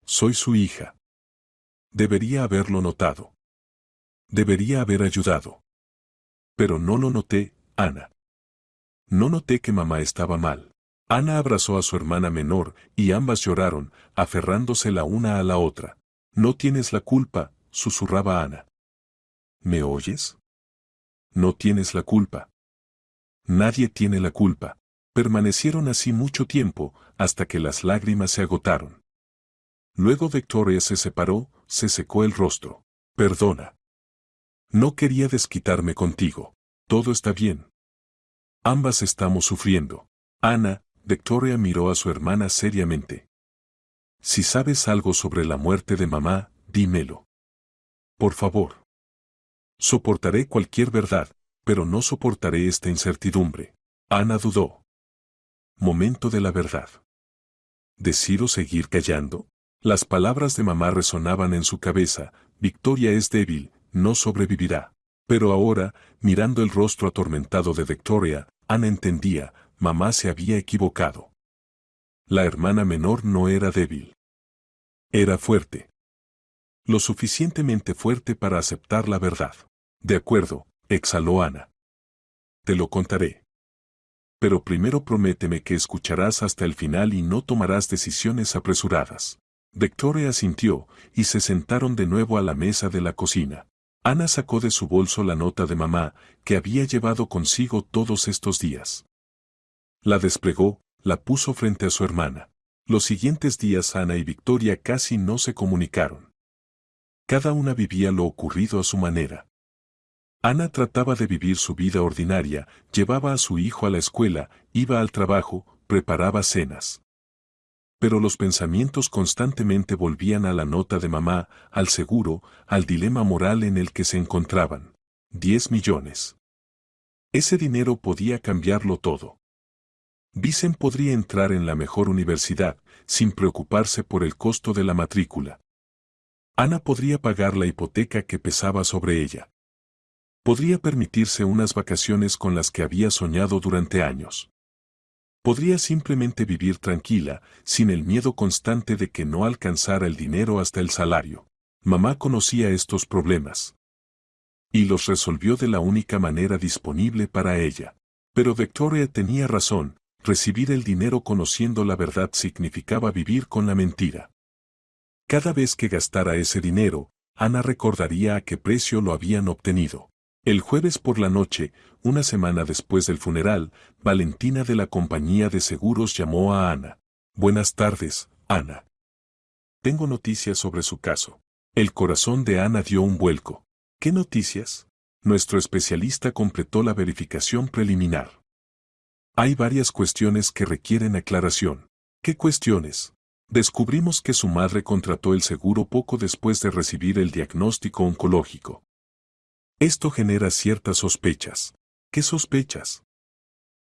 Soy su hija. Debería haberlo notado. Debería haber ayudado. Pero no lo noté, Ana. No noté que mamá estaba mal. Ana abrazó a su hermana menor, y ambas lloraron, aferrándose la una a la otra. No tienes la culpa, susurraba Ana. ¿Me oyes? No tienes la culpa. Nadie tiene la culpa. Permanecieron así mucho tiempo, hasta que las lágrimas se agotaron. Luego Victoria se separó, se secó el rostro. Perdona. No quería desquitarme contigo. Todo está bien. Ambas estamos sufriendo. Ana, Victoria miró a su hermana seriamente. Si sabes algo sobre la muerte de mamá, dímelo. Por favor. Soportaré cualquier verdad, pero no soportaré esta incertidumbre. Ana dudó. Momento de la verdad. ¿Decido seguir callando? Las palabras de mamá resonaban en su cabeza. Victoria es débil, no sobrevivirá. Pero ahora, mirando el rostro atormentado de Victoria, Ana entendía, mamá se había equivocado. La hermana menor no era débil. Era fuerte. Lo suficientemente fuerte para aceptar la verdad. De acuerdo, exhaló Ana. Te lo contaré. Pero primero prométeme que escucharás hasta el final y no tomarás decisiones apresuradas. Victoria asintió, y se sentaron de nuevo a la mesa de la cocina. Ana sacó de su bolso la nota de mamá, que había llevado consigo todos estos días. La desplegó, la puso frente a su hermana. Los siguientes días Ana y Victoria casi no se comunicaron. Cada una vivía lo ocurrido a su manera. Ana trataba de vivir su vida ordinaria, llevaba a su hijo a la escuela, iba al trabajo, preparaba cenas. Pero los pensamientos constantemente volvían a la nota de mamá, al seguro, al dilema moral en el que se encontraban. 10 millones. Ese dinero podía cambiarlo todo. Vicen podría entrar en la mejor universidad, sin preocuparse por el costo de la matrícula. Ana podría pagar la hipoteca que pesaba sobre ella. Podría permitirse unas vacaciones con las que había soñado durante años. Podría simplemente vivir tranquila, sin el miedo constante de que no alcanzara el dinero hasta el salario. Mamá conocía estos problemas. Y los resolvió de la única manera disponible para ella. Pero Victoria tenía razón, recibir el dinero conociendo la verdad significaba vivir con la mentira. Cada vez que gastara ese dinero, Ana recordaría a qué precio lo habían obtenido. El jueves por la noche, una semana después del funeral, Valentina de la compañía de seguros llamó a Ana. Buenas tardes, Ana. Tengo noticias sobre su caso. El corazón de Ana dio un vuelco. ¿Qué noticias? Nuestro especialista completó la verificación preliminar. Hay varias cuestiones que requieren aclaración. ¿Qué cuestiones? Descubrimos que su madre contrató el seguro poco después de recibir el diagnóstico oncológico. Esto genera ciertas sospechas. ¿Qué sospechas?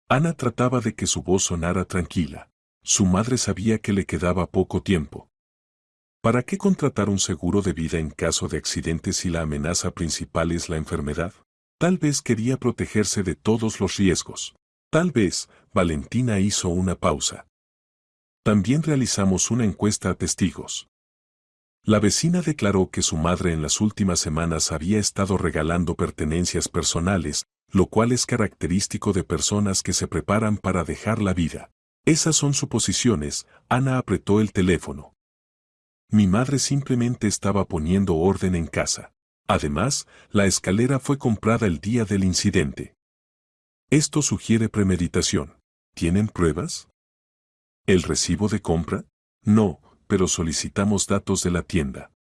Ana trataba de que su voz sonara tranquila. Su madre sabía que le quedaba poco tiempo. ¿Para qué contratar un seguro de vida en caso de accidente si la amenaza principal es la enfermedad? Tal vez quería protegerse de todos los riesgos. Tal vez, Valentina hizo una pausa. También realizamos una encuesta a testigos. La vecina declaró que su madre en las últimas semanas había estado regalando pertenencias personales, lo cual es característico de personas que se preparan para dejar la vida. Esas son suposiciones. Ana apretó el teléfono. Mi madre simplemente estaba poniendo orden en casa. Además, la escalera fue comprada el día del incidente. Esto sugiere premeditación. ¿Tienen pruebas? ¿El recibo de compra? No, pero solicitamos datos de la tienda.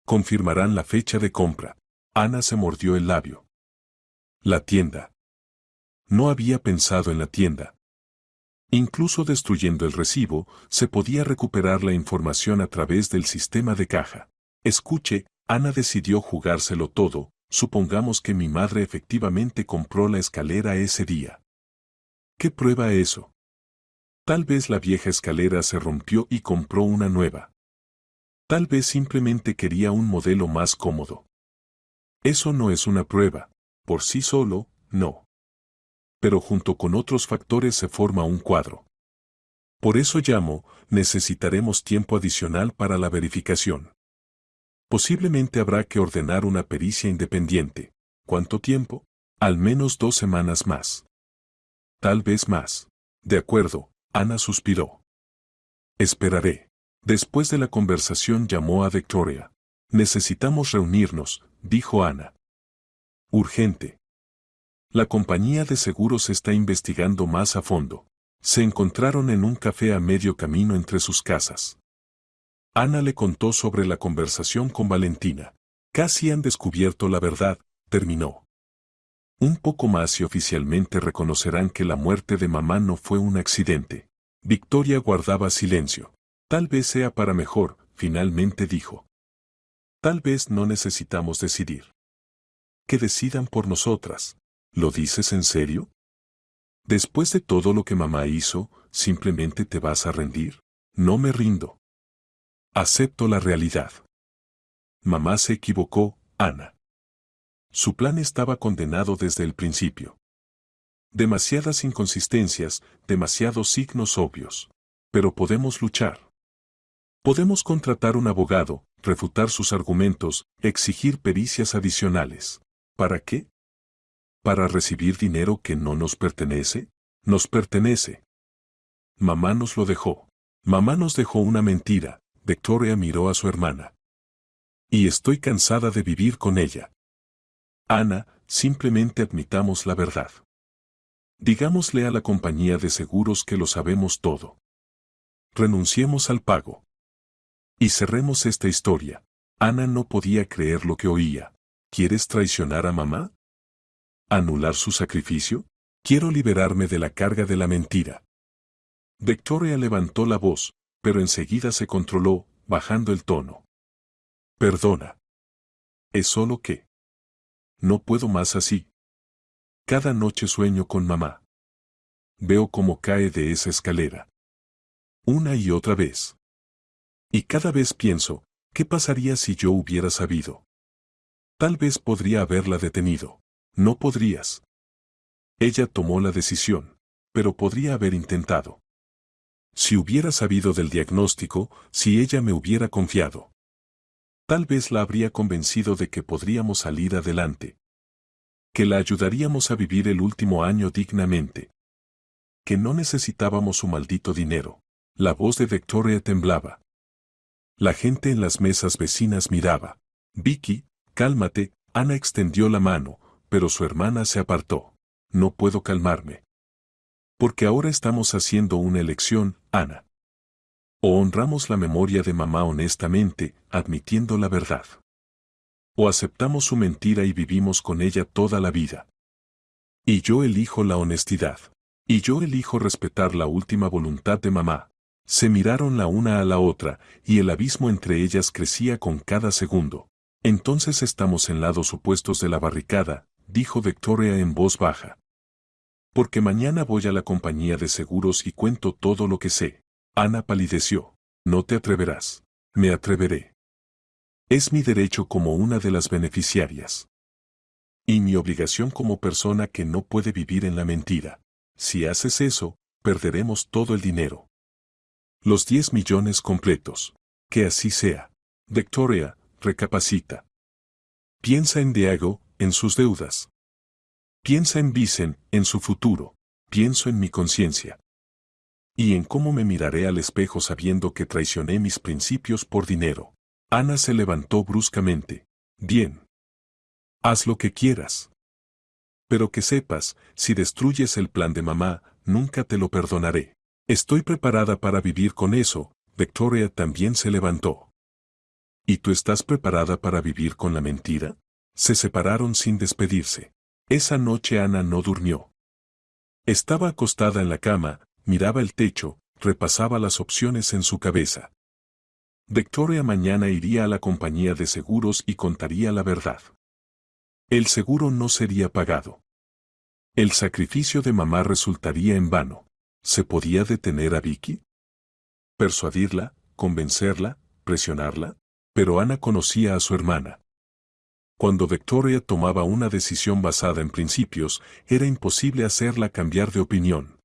Confirmarán la fecha de compra. Ana se mordió el labio. La tienda. No había pensado en la tienda. Incluso destruyendo el recibo, se podía recuperar la información a través del sistema de caja. Escuche, Ana decidió jugárselo todo. Supongamos que mi madre efectivamente compró la escalera ese día. ¿Qué prueba eso? Tal vez la vieja escalera se rompió y compró una nueva. Tal vez simplemente quería un modelo más cómodo. Eso no es una prueba. Por sí solo, no. Pero junto con otros factores se forma un cuadro. Por eso llamo, necesitaremos tiempo adicional para la verificación. Posiblemente habrá que ordenar una pericia independiente. ¿Cuánto tiempo? Al menos 2 semanas más. Tal vez más. De acuerdo, Ana suspiró. Esperaré. Después de la conversación llamó a Victoria. Necesitamos reunirnos, dijo Ana. Urgente. La compañía de seguros está investigando más a fondo. Se encontraron en un café a medio camino entre sus casas. Ana le contó sobre la conversación con Valentina. Casi han descubierto la verdad, terminó. Un poco más y oficialmente reconocerán que la muerte de mamá no fue un accidente. Victoria guardaba silencio. Tal vez sea para mejor, finalmente dijo. Tal vez no necesitamos decidir. Que decidan por nosotras. ¿Lo dices en serio? Después de todo lo que mamá hizo, ¿simplemente te vas a rendir? No me rindo. Acepto la realidad. Mamá se equivocó, Ana. Su plan estaba condenado desde el principio. Demasiadas inconsistencias, demasiados signos obvios. Pero podemos luchar. Podemos contratar un abogado, refutar sus argumentos, exigir pericias adicionales. ¿Para qué? ¿Para recibir dinero que no nos pertenece? Nos pertenece. Mamá nos lo dejó. Mamá nos dejó una mentira, Victoria miró a su hermana. Y estoy cansada de vivir con ella. Ana, simplemente admitamos la verdad. Digámosle a la compañía de seguros que lo sabemos todo. Renunciemos al pago. Y cerremos esta historia. Ana no podía creer lo que oía. ¿Quieres traicionar a mamá? ¿Anular su sacrificio? Quiero liberarme de la carga de la mentira. Victoria levantó la voz, pero enseguida se controló, bajando el tono. Perdona. Es solo que... No puedo más así. Cada noche sueño con mamá. Veo cómo cae de esa escalera. Una y otra vez. Y cada vez pienso, ¿qué pasaría si yo hubiera sabido? Tal vez podría haberla detenido. No podrías. Ella tomó la decisión, pero podría haber intentado. Si hubiera sabido del diagnóstico, si ella me hubiera confiado. Tal vez la habría convencido de que podríamos salir adelante. Que la ayudaríamos a vivir el último año dignamente. Que no necesitábamos su maldito dinero. La voz de Victoria temblaba. La gente en las mesas vecinas miraba. Vicky, cálmate. Ana extendió la mano, pero su hermana se apartó. No puedo calmarme. Porque ahora estamos haciendo una elección, Ana. O honramos la memoria de mamá honestamente, admitiendo la verdad. O aceptamos su mentira y vivimos con ella toda la vida. Y yo elijo la honestidad. Y yo elijo respetar la última voluntad de mamá. Se miraron la una a la otra, y el abismo entre ellas crecía con cada segundo. Entonces estamos en lados opuestos de la barricada, dijo Victoria en voz baja. Porque mañana voy a la compañía de seguros y cuento todo lo que sé. Ana palideció. No te atreverás. Me atreveré. Es mi derecho como una de las beneficiarias. Y mi obligación como persona que no puede vivir en la mentira. Si haces eso, perderemos todo el dinero. Los 10 millones completos. Que así sea. Victoria, recapacita. Piensa en Diego, en sus deudas. Piensa en Vicen, en su futuro. Pienso en mi conciencia. Y en cómo me miraré al espejo sabiendo que traicioné mis principios por dinero. Ana se levantó bruscamente. Bien. Haz lo que quieras. Pero que sepas, si destruyes el plan de mamá, nunca te lo perdonaré. Estoy preparada para vivir con eso. Victoria también se levantó. ¿Y tú estás preparada para vivir con la mentira? Se separaron sin despedirse. Esa noche Ana no durmió. Estaba acostada en la cama, miraba el techo, repasaba las opciones en su cabeza. Victoria mañana iría a la compañía de seguros y contaría la verdad. El seguro no sería pagado. El sacrificio de mamá resultaría en vano. ¿Se podía detener a Vicky? ¿Persuadirla, convencerla, presionarla? Pero Ana conocía a su hermana. Cuando Victoria tomaba una decisión basada en principios, era imposible hacerla cambiar de opinión.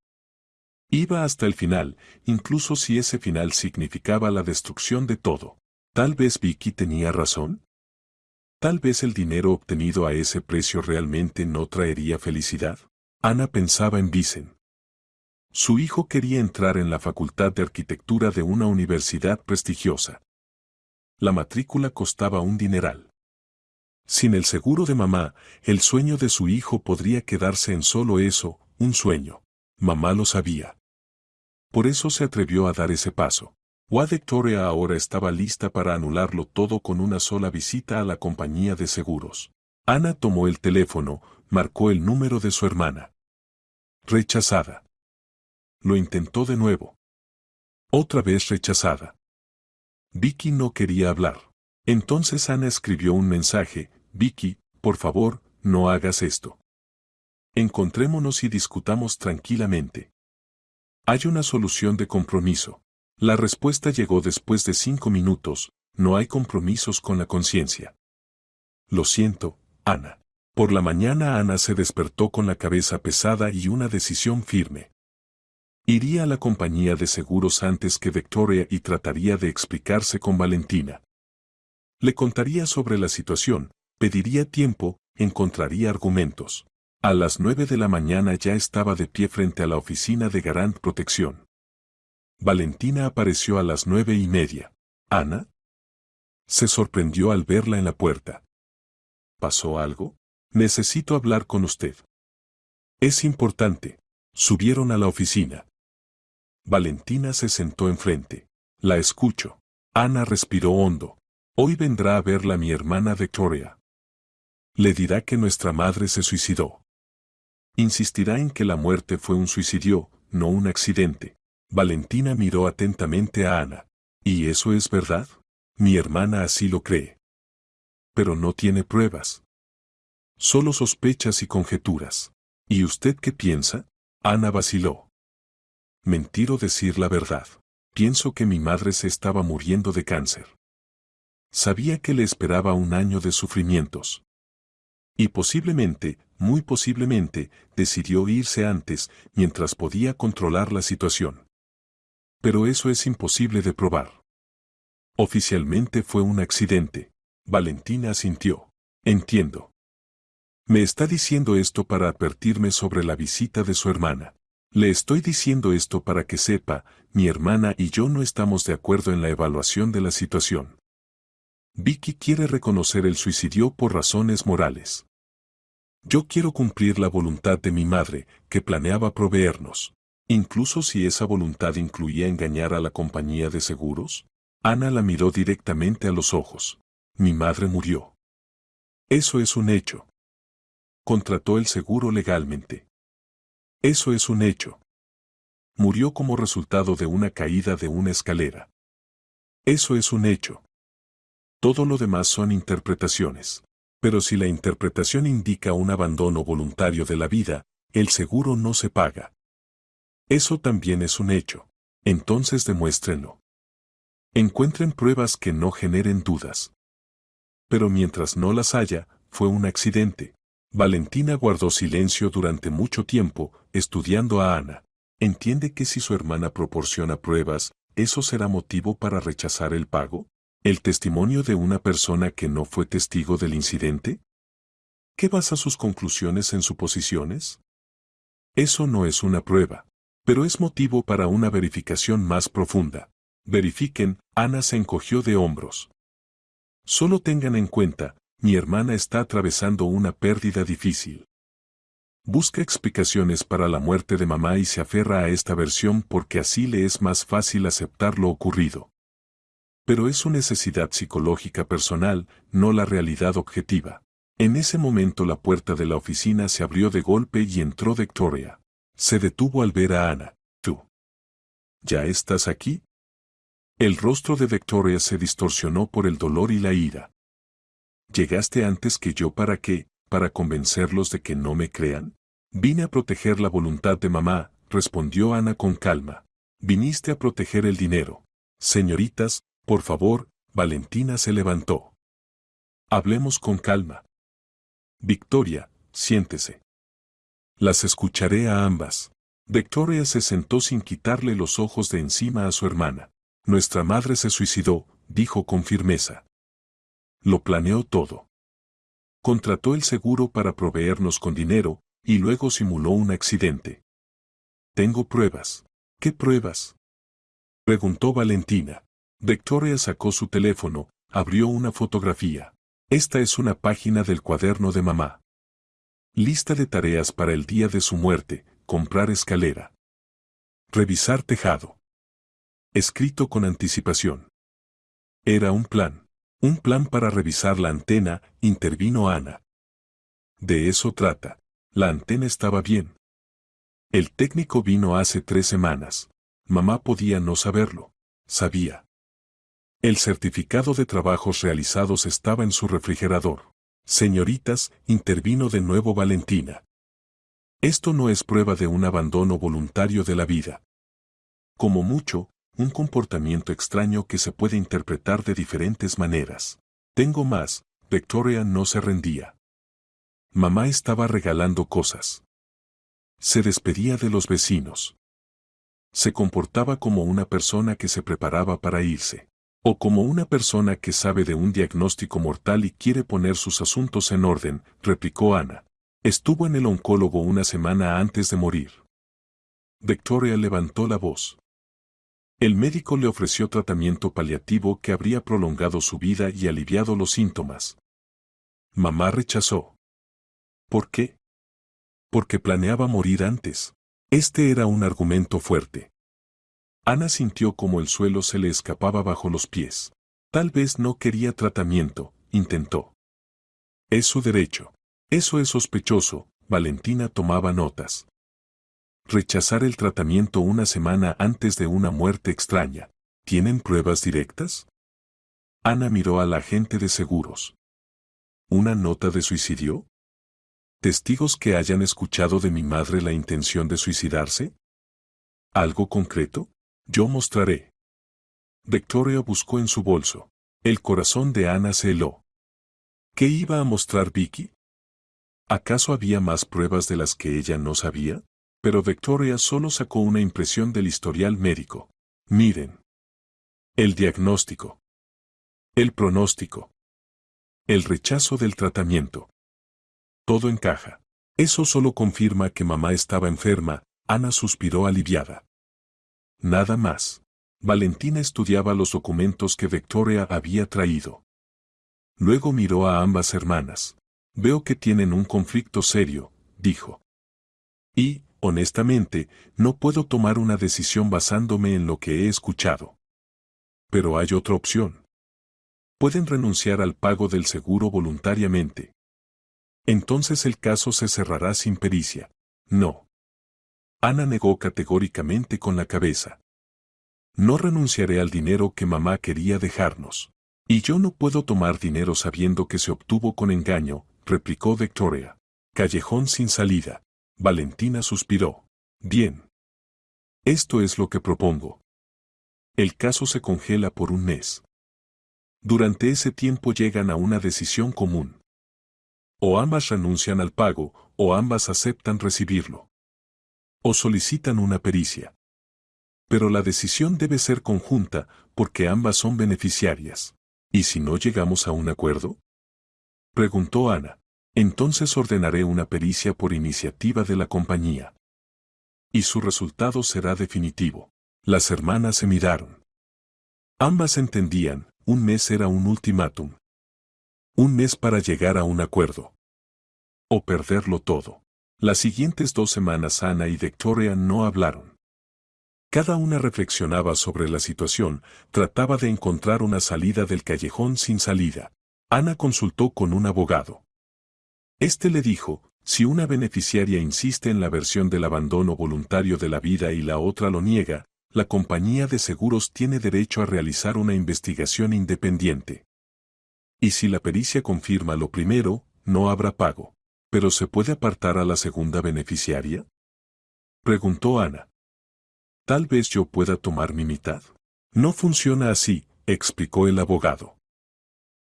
Iba hasta el final, incluso si ese final significaba la destrucción de todo. Tal vez Vicky tenía razón. Tal vez el dinero obtenido a ese precio realmente no traería felicidad. Ana pensaba en Vicen. Su hijo quería entrar en la facultad de arquitectura de una universidad prestigiosa. La matrícula costaba un dineral. Sin el seguro de mamá, el sueño de su hijo podría quedarse en solo eso, un sueño. Mamá lo sabía. Por eso se atrevió a dar ese paso. Victoria ahora estaba lista para anularlo todo con una sola visita a la compañía de seguros. Ana tomó el teléfono, marcó el número de su hermana. Rechazada. Lo intentó de nuevo. Otra vez rechazada. Vicky no quería hablar. Entonces Ana escribió un mensaje. Vicky, por favor, no hagas esto. Encontrémonos y discutamos tranquilamente. Hay una solución de compromiso. La respuesta llegó después de 5 minutos. No hay compromisos con la conciencia. Lo siento, Ana. Por la mañana Ana se despertó con la cabeza pesada y una decisión firme. Iría a la compañía de seguros antes que Victoria y trataría de explicarse con Valentina. Le contaría sobre la situación, pediría tiempo, encontraría argumentos. A las 9 de la mañana ya estaba de pie frente a la oficina de Garant Protección. Valentina apareció a las 9:30. ¿Ana? Se sorprendió al verla en la puerta. ¿Pasó algo? Necesito hablar con usted. Es importante. Subieron a la oficina. Valentina se sentó enfrente. La escucho. Ana respiró hondo. Hoy vendrá a verla mi hermana Victoria. Le dirá que nuestra madre se suicidó. Insistirá en que la muerte fue un suicidio, no un accidente. Valentina miró atentamente a Ana. ¿Y eso es verdad? Mi hermana así lo cree. Pero no tiene pruebas. Solo sospechas y conjeturas. ¿Y usted qué piensa? Ana vaciló. Mentir o decir la verdad. Pienso que mi madre se estaba muriendo de cáncer. Sabía que le esperaba un año de sufrimientos. Y posiblemente, muy posiblemente, decidió irse antes, mientras podía controlar la situación. Pero eso es imposible de probar. Oficialmente fue un accidente. Valentina asintió. Entiendo. Me está diciendo esto para advertirme sobre la visita de su hermana. Le estoy diciendo esto para que sepa, mi hermana y yo no estamos de acuerdo en la evaluación de la situación. Vicky quiere reconocer el suicidio por razones morales. Yo quiero cumplir la voluntad de mi madre, que planeaba proveernos. Incluso si esa voluntad incluía engañar a la compañía de seguros. Ana la miró directamente a los ojos. Mi madre murió. Eso es un hecho. Contrató el seguro legalmente. Eso es un hecho. Murió como resultado de una caída de una escalera. Eso es un hecho. Todo lo demás son interpretaciones. Pero si la interpretación indica un abandono voluntario de la vida, el seguro no se paga. Eso también es un hecho. Entonces demuéstrenlo. Encuentren pruebas que no generen dudas. Pero mientras no las haya, fue un accidente. Valentina guardó silencio durante mucho tiempo, estudiando a Ana. ¿Entiende que si su hermana proporciona pruebas, eso será motivo para rechazar el pago? ¿El testimonio de una persona que no fue testigo del incidente? ¿Qué basa sus conclusiones en suposiciones? Eso no es una prueba, pero es motivo para una verificación más profunda. Verifiquen, Ana se encogió de hombros. Solo tengan en cuenta, mi hermana está atravesando una pérdida difícil. Busca explicaciones para la muerte de mamá y se aferra a esta versión porque así le es más fácil aceptar lo ocurrido. Pero es su necesidad psicológica personal, no la realidad objetiva. En ese momento la puerta de la oficina se abrió de golpe y entró Victoria. Se detuvo al ver a Ana. ¿Tú? ¿Ya estás aquí? El rostro de Victoria se distorsionó por el dolor y la ira. ¿Llegaste antes que yo para qué? ¿Para convencerlos de que no me crean? Vine a proteger la voluntad de mamá, respondió Ana con calma. Viniste a proteger el dinero. Señoritas, por favor, Valentina se levantó. Hablemos con calma. Victoria, siéntese. Las escucharé a ambas. Victoria se sentó sin quitarle los ojos de encima a su hermana. Nuestra madre se suicidó, dijo con firmeza. Lo planeó todo. Contrató el seguro para proveernos con dinero, y luego simuló un accidente. Tengo pruebas. ¿Qué pruebas? Preguntó Valentina. Victoria sacó su teléfono, abrió una fotografía. Esta es una página del cuaderno de mamá. Lista de tareas para el día de su muerte: comprar escalera. Revisar tejado. Escrito con anticipación. Era un plan. Un plan para revisar la antena, intervino Ana. De eso trata. La antena estaba bien. El técnico vino hace 3 semanas. Mamá podía no saberlo. Sabía. El certificado de trabajos realizados estaba en su refrigerador. Señoritas, intervino de nuevo Valentina. Esto no es prueba de un abandono voluntario de la vida. Como mucho, un comportamiento extraño que se puede interpretar de diferentes maneras. Tengo más, Victoria no se rendía. Mamá estaba regalando cosas. Se despedía de los vecinos. Se comportaba como una persona que se preparaba para irse. O como una persona que sabe de un diagnóstico mortal y quiere poner sus asuntos en orden, replicó Ana. Estuvo en el oncólogo una semana antes de morir. Victoria levantó la voz. El médico le ofreció tratamiento paliativo que habría prolongado su vida y aliviado los síntomas. Mamá rechazó. ¿Por qué? Porque planeaba morir antes. Este era un argumento fuerte. Ana sintió como el suelo se le escapaba bajo los pies. Tal vez no quería tratamiento, intentó. Es su derecho. Eso es sospechoso, Valentina tomaba notas. Rechazar el tratamiento una semana antes de una muerte extraña. ¿Tienen pruebas directas? Ana miró al agente de seguros. ¿Una nota de suicidio? ¿Testigos que hayan escuchado de mi madre la intención de suicidarse? ¿Algo concreto? Yo mostraré. Victoria buscó en su bolso. El corazón de Ana se heló. ¿Qué iba a mostrar Vicky? ¿Acaso había más pruebas de las que ella no sabía? Pero Victoria solo sacó una impresión del historial médico. Miren. El diagnóstico. El pronóstico. El rechazo del tratamiento. Todo encaja. Eso solo confirma que mamá estaba enferma. Ana suspiró aliviada. Nada más. Valentina estudiaba los documentos que Victoria había traído. Luego miró a ambas hermanas. Veo que tienen un conflicto serio, dijo. Y, honestamente, no puedo tomar una decisión basándome en lo que he escuchado. Pero hay otra opción. Pueden renunciar al pago del seguro voluntariamente. Entonces el caso se cerrará sin pericia. No. Ana negó categóricamente con la cabeza. No renunciaré al dinero que mamá quería dejarnos. Y yo no puedo tomar dinero sabiendo que se obtuvo con engaño, replicó Victoria. Callejón sin salida. Valentina suspiró. Bien. Esto es lo que propongo. El caso se congela por un mes. Durante ese tiempo llegan a una decisión común. O ambas renuncian al pago, o ambas aceptan recibirlo. O solicitan una pericia. Pero la decisión debe ser conjunta, porque ambas son beneficiarias. ¿Y si no llegamos a un acuerdo? Preguntó Ana. Entonces ordenaré una pericia por iniciativa de la compañía. Y su resultado será definitivo. Las hermanas se miraron. Ambas entendían, un mes era un ultimátum. Un mes para llegar a un acuerdo. O perderlo todo. Las siguientes 2 semanas Ana y Victoria no hablaron. Cada una reflexionaba sobre la situación, trataba de encontrar una salida del callejón sin salida. Ana consultó con un abogado. Este le dijo, si una beneficiaria insiste en la versión del abandono voluntario de la vida y la otra lo niega, la compañía de seguros tiene derecho a realizar una investigación independiente. Y si la pericia confirma lo primero, no habrá pago. ¿Pero se puede apartar a la segunda beneficiaria? Preguntó Ana. Tal vez yo pueda tomar mi mitad. No funciona así, explicó el abogado.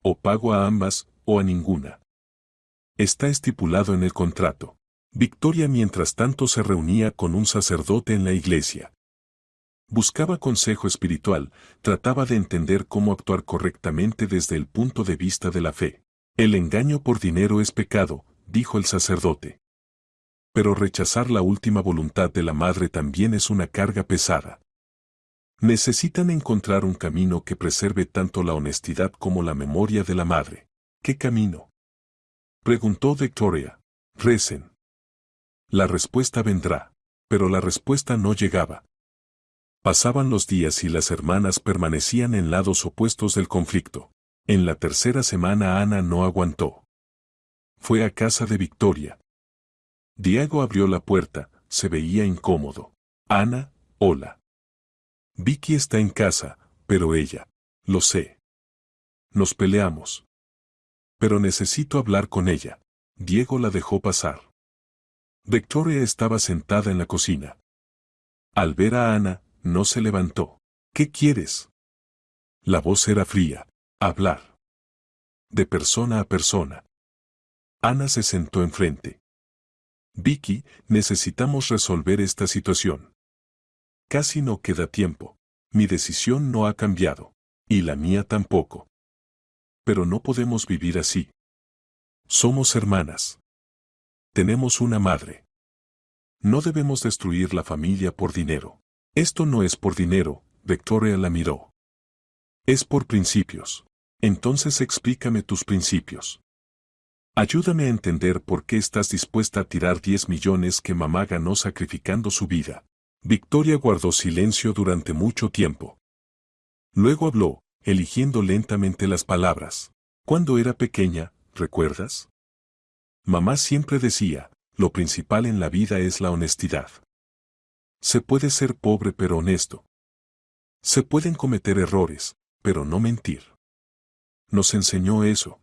O pago a ambas, o a ninguna. Está estipulado en el contrato. Victoria mientras tanto se reunía con un sacerdote en la iglesia. Buscaba consejo espiritual, trataba de entender cómo actuar correctamente desde el punto de vista de la fe. El engaño por dinero es pecado, dijo el sacerdote. Pero rechazar la última voluntad de la madre también es una carga pesada. Necesitan encontrar un camino que preserve tanto la honestidad como la memoria de la madre. ¿Qué camino? Preguntó Victoria. Recen. La respuesta vendrá. Pero la respuesta no llegaba. Pasaban los días y las hermanas permanecían en lados opuestos del conflicto. En la tercera semana Ana no aguantó. Fue a casa de Victoria. Diego abrió la puerta, se veía incómodo. Ana, hola. Vicky está en casa, pero ella. Lo sé. Nos peleamos. Pero necesito hablar con ella. Diego la dejó pasar. Victoria estaba sentada en la cocina. Al ver a Ana, no se levantó. ¿Qué quieres? La voz era fría. Hablar. De persona a persona. Ana se sentó enfrente. Vicky, necesitamos resolver esta situación. Casi no queda tiempo. Mi decisión no ha cambiado. Y la mía tampoco. Pero no podemos vivir así. Somos hermanas. Tenemos una madre. No debemos destruir la familia por dinero. Esto no es por dinero, Victoria la miró. Es por principios. Entonces explícame tus principios. Ayúdame a entender por qué estás dispuesta a tirar 10 millones que mamá ganó sacrificando su vida. Victoria guardó silencio durante mucho tiempo. Luego habló, eligiendo lentamente las palabras. Cuando era pequeña, ¿recuerdas? Mamá siempre decía, lo principal en la vida es la honestidad. Se puede ser pobre pero honesto. Se pueden cometer errores, pero no mentir. Nos enseñó eso.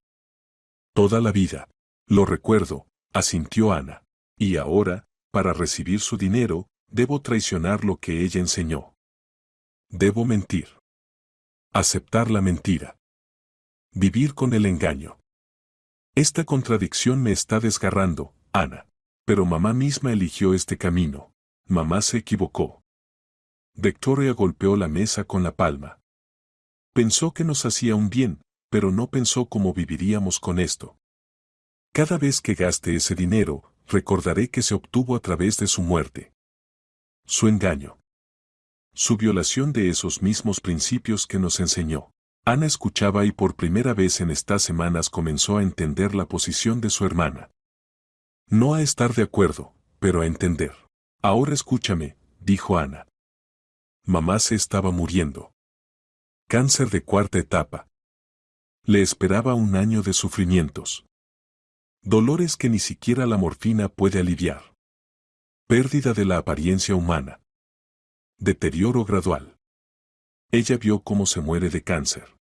Toda la vida. Lo recuerdo, asintió Ana. Y ahora, para recibir su dinero, debo traicionar lo que ella enseñó. Debo mentir. Aceptar la mentira. Vivir con el engaño. Esta contradicción me está desgarrando, Ana. Pero mamá misma eligió este camino. Mamá se equivocó. Victoria golpeó la mesa con la palma. Pensó que nos hacía un bien, pero no pensó cómo viviríamos con esto. Cada vez que gaste ese dinero, recordaré que se obtuvo a través de su muerte. Su engaño. Su violación de esos mismos principios que nos enseñó. Ana escuchaba y por primera vez en estas semanas comenzó a entender la posición de su hermana. No a estar de acuerdo, pero a entender. Ahora escúchame, dijo Ana. Mamá se estaba muriendo. Cáncer de cuarta etapa. Le esperaba un año de sufrimientos. Dolores que ni siquiera la morfina puede aliviar. Pérdida de la apariencia humana. Deterioro gradual. Ella vio cómo se muere de cáncer.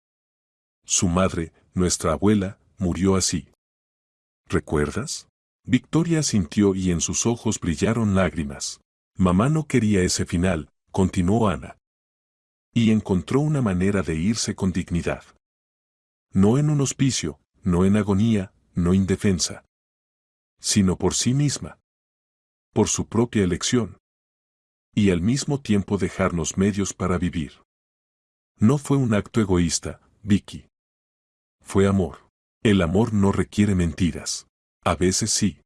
Su madre, nuestra abuela, murió así. ¿Recuerdas? Victoria asintió y en sus ojos brillaron lágrimas. Mamá no quería ese final, continuó Ana. Y encontró una manera de irse con dignidad. No en un hospicio, no en agonía, no indefensa. Sino por sí misma. Por su propia elección. Y al mismo tiempo dejarnos medios para vivir. No fue un acto egoísta, Vicky. Fue amor. El amor no requiere mentiras. A veces sí.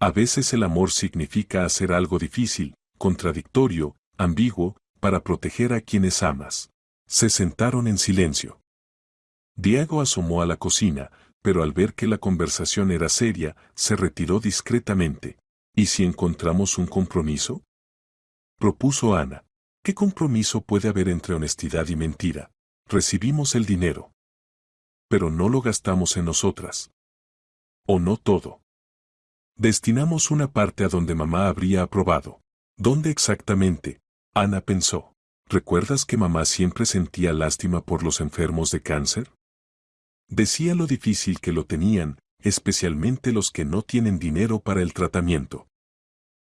A veces el amor significa hacer algo difícil, contradictorio, ambiguo, para proteger a quienes amas. Se sentaron en silencio. Diego asomó a la cocina, pero al ver que la conversación era seria, se retiró discretamente. ¿Y si encontramos un compromiso? Propuso Ana. ¿Qué compromiso puede haber entre honestidad y mentira? Recibimos el dinero. Pero no lo gastamos en nosotras. O no todo. Destinamos una parte a donde mamá habría aprobado. ¿Dónde exactamente? Ana pensó. ¿Recuerdas que mamá siempre sentía lástima por los enfermos de cáncer? Decía lo difícil que lo tenían, especialmente los que no tienen dinero para el tratamiento.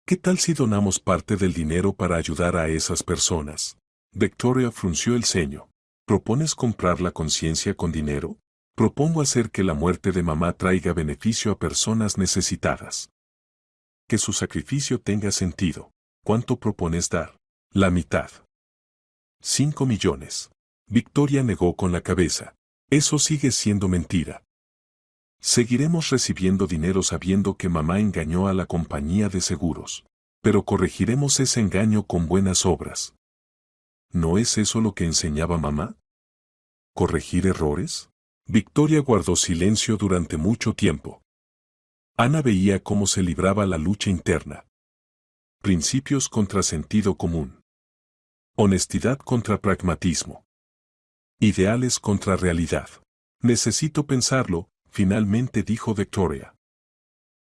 ¿Qué tal si donamos parte del dinero para ayudar a esas personas? Victoria frunció el ceño. ¿Propones comprar la conciencia con dinero? Propongo hacer que la muerte de mamá traiga beneficio a personas necesitadas. Que su sacrificio tenga sentido. ¿Cuánto propones dar? La mitad. 5 millones. Victoria negó con la cabeza. Eso sigue siendo mentira. Seguiremos recibiendo dinero sabiendo que mamá engañó a la compañía de seguros. Pero corregiremos ese engaño con buenas obras. ¿No es eso lo que enseñaba mamá? ¿Corregir errores? Victoria guardó silencio durante mucho tiempo. Ana veía cómo se libraba la lucha interna. Principios contra sentido común. Honestidad contra pragmatismo. Ideales contra realidad. Necesito pensarlo, finalmente dijo Victoria.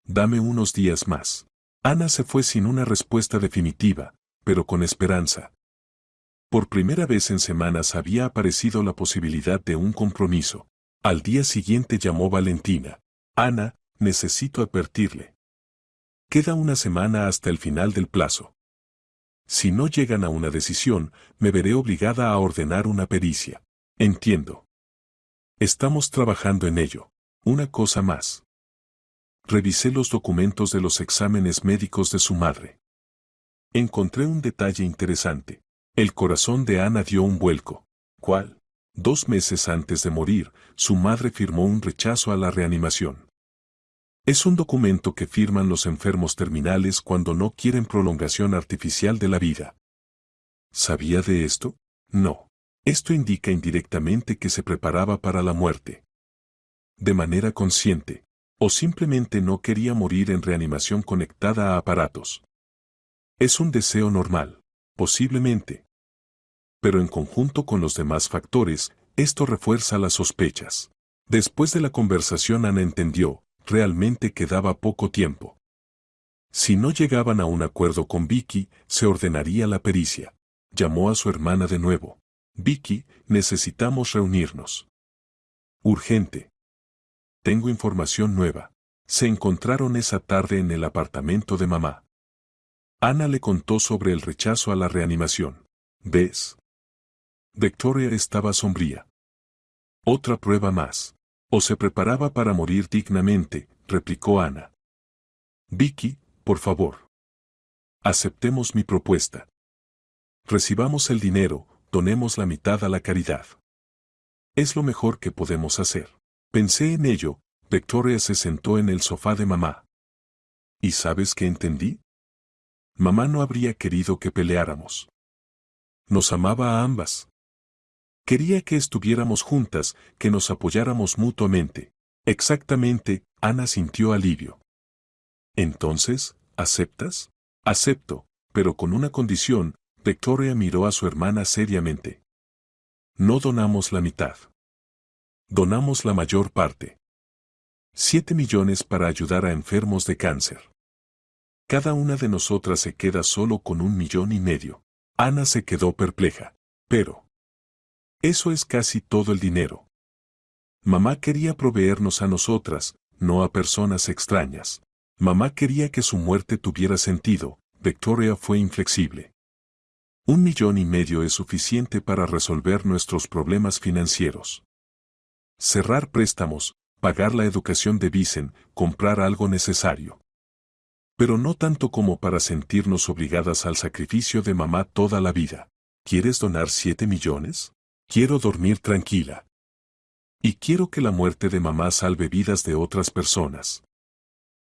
Dame unos días más. Ana se fue sin una respuesta definitiva, pero con esperanza. Por primera vez en semanas había aparecido la posibilidad de un compromiso. Al día siguiente llamó Valentina. Ana, necesito advertirle. Queda una semana hasta el final del plazo. Si no llegan a una decisión, me veré obligada a ordenar una pericia. Entiendo. Estamos trabajando en ello. Una cosa más. Revisé los documentos de los exámenes médicos de su madre. Encontré un detalle interesante. El corazón de Ana dio un vuelco. ¿Cuál? 2 meses antes de morir, su madre firmó un rechazo a la reanimación. Es un documento que firman los enfermos terminales cuando no quieren prolongación artificial de la vida. ¿Sabía de esto? No. Esto indica indirectamente que se preparaba para la muerte. De manera consciente. O simplemente no quería morir en reanimación conectada a aparatos. Es un deseo normal, posiblemente. Pero en conjunto con los demás factores, esto refuerza las sospechas. Después de la conversación Ana entendió, realmente quedaba poco tiempo. Si no llegaban a un acuerdo con Vicky, se ordenaría la pericia. Llamó a su hermana de nuevo. Vicky, necesitamos reunirnos. Urgente. Tengo información nueva. Se encontraron esa tarde en el apartamento de mamá. Ana le contó sobre el rechazo a la reanimación. ¿Ves? Victoria estaba sombría. Otra prueba más. O se preparaba para morir dignamente, replicó Ana. Vicky, por favor. Aceptemos mi propuesta. Recibamos el dinero, donemos la mitad a la caridad. Es lo mejor que podemos hacer. Pensé en ello, Victoria se sentó en el sofá de mamá. ¿Y sabes qué entendí? Mamá no habría querido que peleáramos. Nos amaba a ambas. Quería que estuviéramos juntas, que nos apoyáramos mutuamente. Exactamente, Ana sintió alivio. Entonces, ¿aceptas? Acepto, pero con una condición. Victoria miró a su hermana seriamente. No donamos la mitad. Donamos la mayor parte. 7 millones para ayudar a enfermos de cáncer. Cada una de nosotras se queda solo con 1,5 millones. Ana se quedó perpleja. Pero eso es casi todo el dinero. Mamá quería proveernos a nosotras, no a personas extrañas. Mamá quería que su muerte tuviera sentido. Victoria fue inflexible. 1,5 millones es suficiente para resolver nuestros problemas financieros. Cerrar préstamos, pagar la educación de Vicen, comprar algo necesario. Pero no tanto como para sentirnos obligadas al sacrificio de mamá toda la vida. ¿Quieres donar 7 millones? Quiero dormir tranquila. Y quiero que la muerte de mamá salve vidas de otras personas.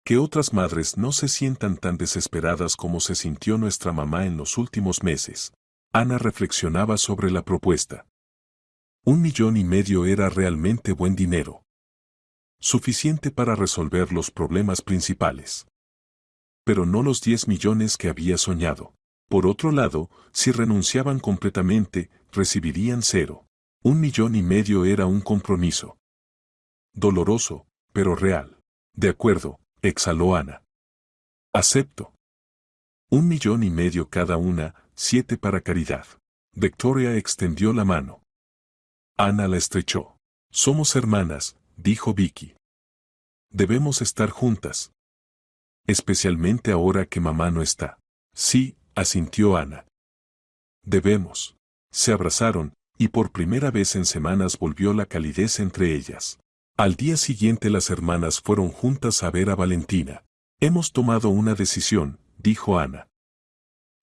Que otras madres no se sientan tan desesperadas como se sintió nuestra mamá en los últimos meses. Ana reflexionaba sobre la propuesta. 1,5 millones era realmente buen dinero. Suficiente para resolver los problemas principales. Pero no los 10 millones que había soñado. Por otro lado, si renunciaban completamente, recibirían 0. 1,5 millones era un compromiso. Doloroso, pero real. De acuerdo, exhaló Ana. Acepto. 1,5 millones cada una, 7 para caridad. Victoria extendió la mano. Ana la estrechó. Somos hermanas, dijo Vicky. Debemos estar juntas. Especialmente ahora que mamá no está. Sí, asintió Ana. Debemos. Se abrazaron, y por primera vez en semanas volvió la calidez entre ellas. Al día siguiente las hermanas fueron juntas a ver a Valentina. Hemos tomado una decisión, dijo Ana.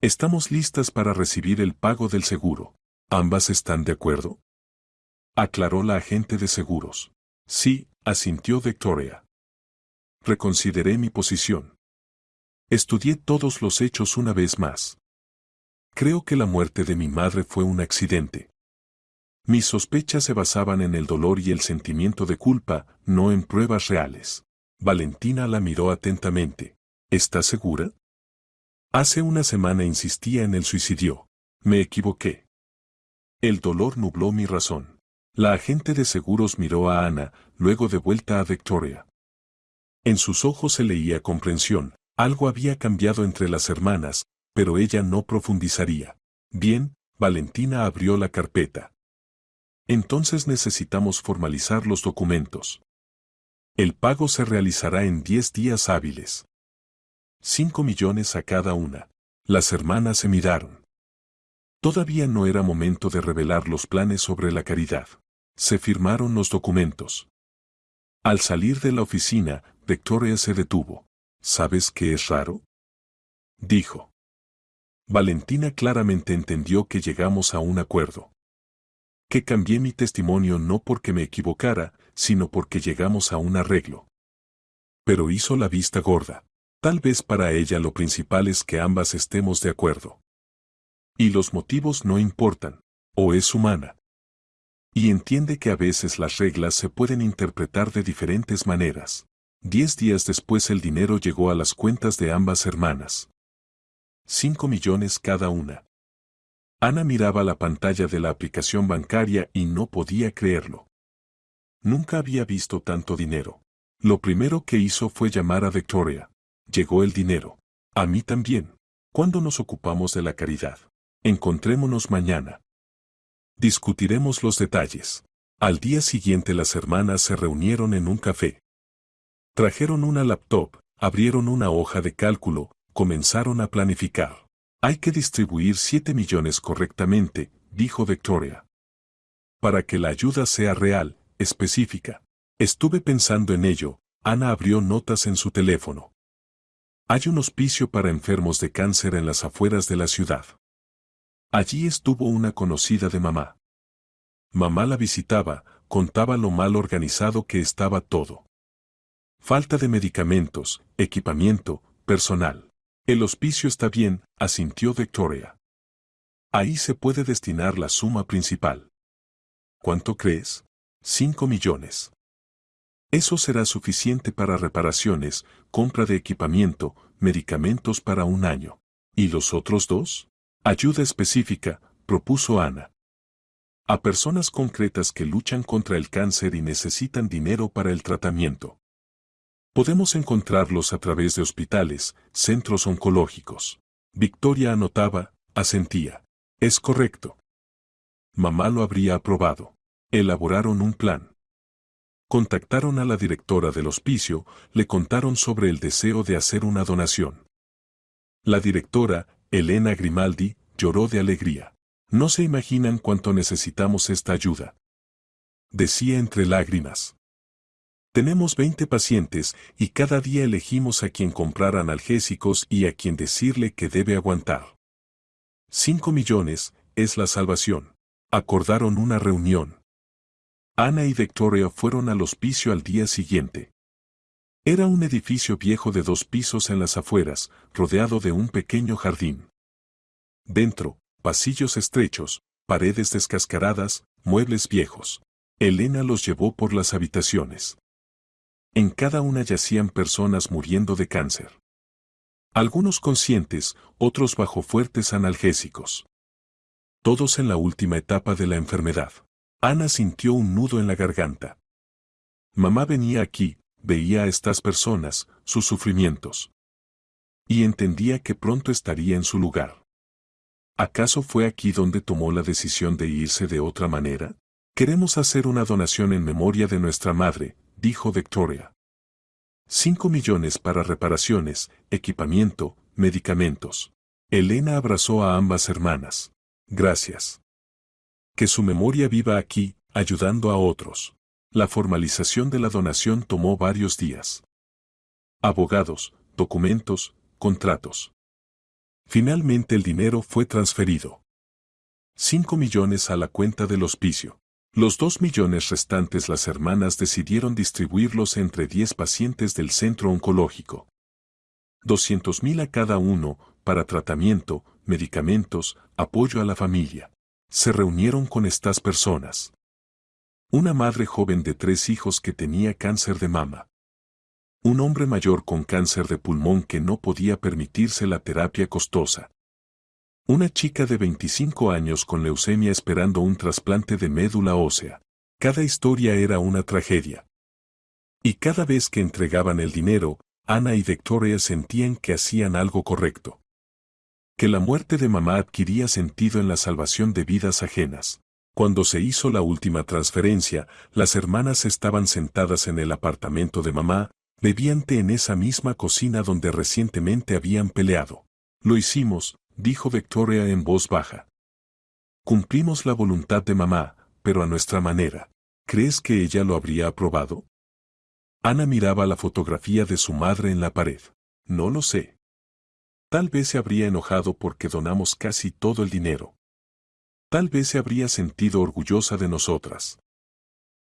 Estamos listas para recibir el pago del seguro. ¿Ambas están de acuerdo? Aclaró la agente de seguros. Sí, asintió Victoria. Reconsideré mi posición. Estudié todos los hechos una vez más. Creo que la muerte de mi madre fue un accidente. Mis sospechas se basaban en el dolor y el sentimiento de culpa, no en pruebas reales. Valentina la miró atentamente. ¿Estás segura? Hace una semana insistía en el suicidio. Me equivoqué. El dolor nubló mi razón. La agente de seguros miró a Ana, luego de vuelta a Victoria. En sus ojos se leía comprensión. Algo había cambiado entre las hermanas, pero ella no profundizaría. Bien, Valentina abrió la carpeta. Entonces necesitamos formalizar los documentos. El pago se realizará en 10 días hábiles. 5 millones a cada una. Las hermanas se miraron. Todavía no era momento de revelar los planes sobre la caridad. Se firmaron los documentos. Al salir de la oficina, Victoria se detuvo. ¿Sabes qué es raro? Dijo. Valentina claramente entendió que llegamos a un acuerdo. Que cambié mi testimonio no porque me equivocara, sino porque llegamos a un arreglo. Pero hizo la vista gorda. Tal vez para ella lo principal es que ambas estemos de acuerdo. Y los motivos no importan. o es humana. Y entiende que a veces las reglas se pueden interpretar de diferentes maneras. 10 días después el dinero llegó a las cuentas de ambas hermanas. 5 millones cada una. Ana miraba la pantalla de la aplicación bancaria y no podía creerlo. Nunca había visto tanto dinero. Lo primero que hizo fue llamar a Victoria. Llegó el dinero. A mí también. ¿Cuándo nos ocupamos de la caridad? Encontrémonos mañana. Discutiremos los detalles. Al día siguiente las hermanas se reunieron en un café. Trajeron una laptop, abrieron una hoja de cálculo, comenzaron a planificar. Hay que distribuir 7 millones correctamente, dijo Victoria. Para que la ayuda sea real, específica. Estuve pensando en ello. Ana abrió notas en su teléfono. Hay un hospicio para enfermos de cáncer en las afueras de la ciudad. Allí estuvo una conocida de mamá. Mamá la visitaba, contaba lo mal organizado que estaba todo. Falta de medicamentos, equipamiento, personal. El hospicio está bien, asintió Victoria. Ahí se puede destinar la suma principal. ¿Cuánto crees? 5 millones. Eso será suficiente para reparaciones, compra de equipamiento, medicamentos para un año. ¿Y los otros 2? Ayuda específica, propuso Ana. A personas concretas que luchan contra el cáncer y necesitan dinero para el tratamiento. Podemos encontrarlos a través de hospitales, centros oncológicos. Victoria anotaba, asentía. Es correcto. Mamá lo habría aprobado. Elaboraron un plan. Contactaron a la directora del hospicio, le contaron sobre el deseo de hacer una donación. La directora, Elena Grimaldi, lloró de alegría. No se imaginan cuánto necesitamos esta ayuda. Decía entre lágrimas. Tenemos 20 pacientes y cada día elegimos a quien comprar analgésicos y a quien decirle que debe aguantar. 5 millones es la salvación. Acordaron una reunión. Ana y Victoria fueron al hospicio al día siguiente. Era un edificio viejo de 2 pisos en las afueras, rodeado de un pequeño jardín. Dentro, pasillos estrechos, paredes descascaradas, muebles viejos. Elena los llevó por las habitaciones. En cada una yacían personas muriendo de cáncer. Algunos conscientes, otros bajo fuertes analgésicos. Todos en la última etapa de la enfermedad. Ana sintió un nudo en la garganta. Mamá venía aquí, veía a estas personas, sus sufrimientos. Y entendía que pronto estaría en su lugar. ¿Acaso fue aquí donde tomó la decisión de irse de otra manera? Queremos hacer una donación en memoria de nuestra madre, dijo Victoria. 5 millones para reparaciones, equipamiento, medicamentos. Elena abrazó a ambas hermanas. Gracias. Que su memoria viva aquí, ayudando a otros. La formalización de la donación tomó varios días. Abogados, documentos, contratos. Finalmente el dinero fue transferido. 5 millones a la cuenta del hospicio. Los 2 millones restantes las hermanas decidieron distribuirlos entre 10 pacientes del centro oncológico. 200.000 a cada uno, para tratamiento, medicamentos, apoyo a la familia. Se reunieron con estas personas. Una madre joven de 3 hijos que tenía cáncer de mama. Un hombre mayor con cáncer de pulmón que no podía permitirse la terapia costosa. Una chica de 25 años con leucemia esperando un trasplante de médula ósea. Cada historia era una tragedia. Y cada vez que entregaban el dinero, Ana y Victoria sentían que hacían algo correcto. Que la muerte de mamá adquiría sentido en la salvación de vidas ajenas. Cuando se hizo la última transferencia, las hermanas estaban sentadas en el apartamento de mamá, bebían té en esa misma cocina donde recientemente habían peleado. Lo hicimos, dijo Victoria en voz baja. Cumplimos la voluntad de mamá, pero a nuestra manera. ¿Crees que ella lo habría aprobado? Ana miraba la fotografía de su madre en la pared. No lo sé. Tal vez se habría enojado porque donamos casi todo el dinero. Tal vez se habría sentido orgullosa de nosotras.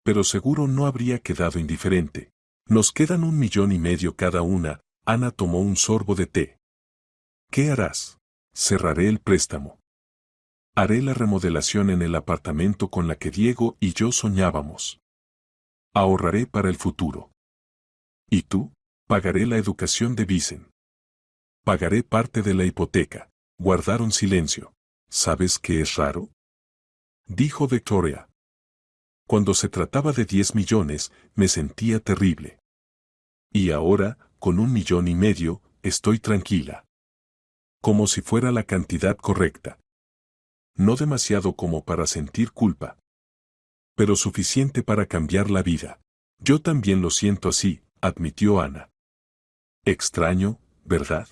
Pero seguro no habría quedado indiferente. Nos quedan 1,5 millones cada una. Ana tomó un sorbo de té. ¿Qué harás? Cerraré el préstamo. Haré la remodelación en el apartamento con la que Diego y yo soñábamos. Ahorraré para el futuro. ¿Y tú? Pagaré la educación de Vicen. Pagaré parte de la hipoteca. Guardaron silencio. ¿Sabes qué es raro?, dijo Victoria. Cuando se trataba de 10 millones, me sentía terrible. Y ahora, con 1,5 millones, estoy tranquila. Como si fuera la cantidad correcta. No demasiado como para sentir culpa, pero suficiente para cambiar la vida. Yo también lo siento así, admitió Ana. Extraño, ¿verdad?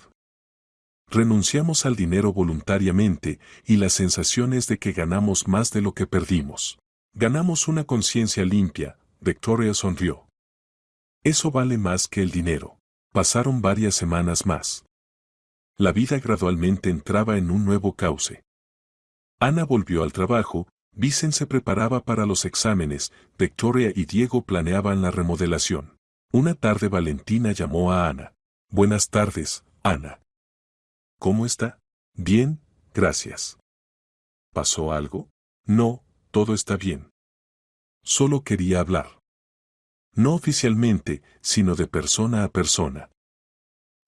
Renunciamos al dinero voluntariamente y la sensación es de que ganamos más de lo que perdimos. Ganamos una conciencia limpia, Victoria sonrió. Eso vale más que el dinero. Pasaron varias semanas más. La vida gradualmente entraba en un nuevo cauce. Ana volvió al trabajo, Vicen se preparaba para los exámenes, Victoria y Diego planeaban la remodelación. Una tarde Valentina llamó a Ana. Buenas tardes, Ana. ¿Cómo está? Bien, gracias. ¿Pasó algo? No, todo está bien. Solo quería hablar. No oficialmente, sino de persona a persona.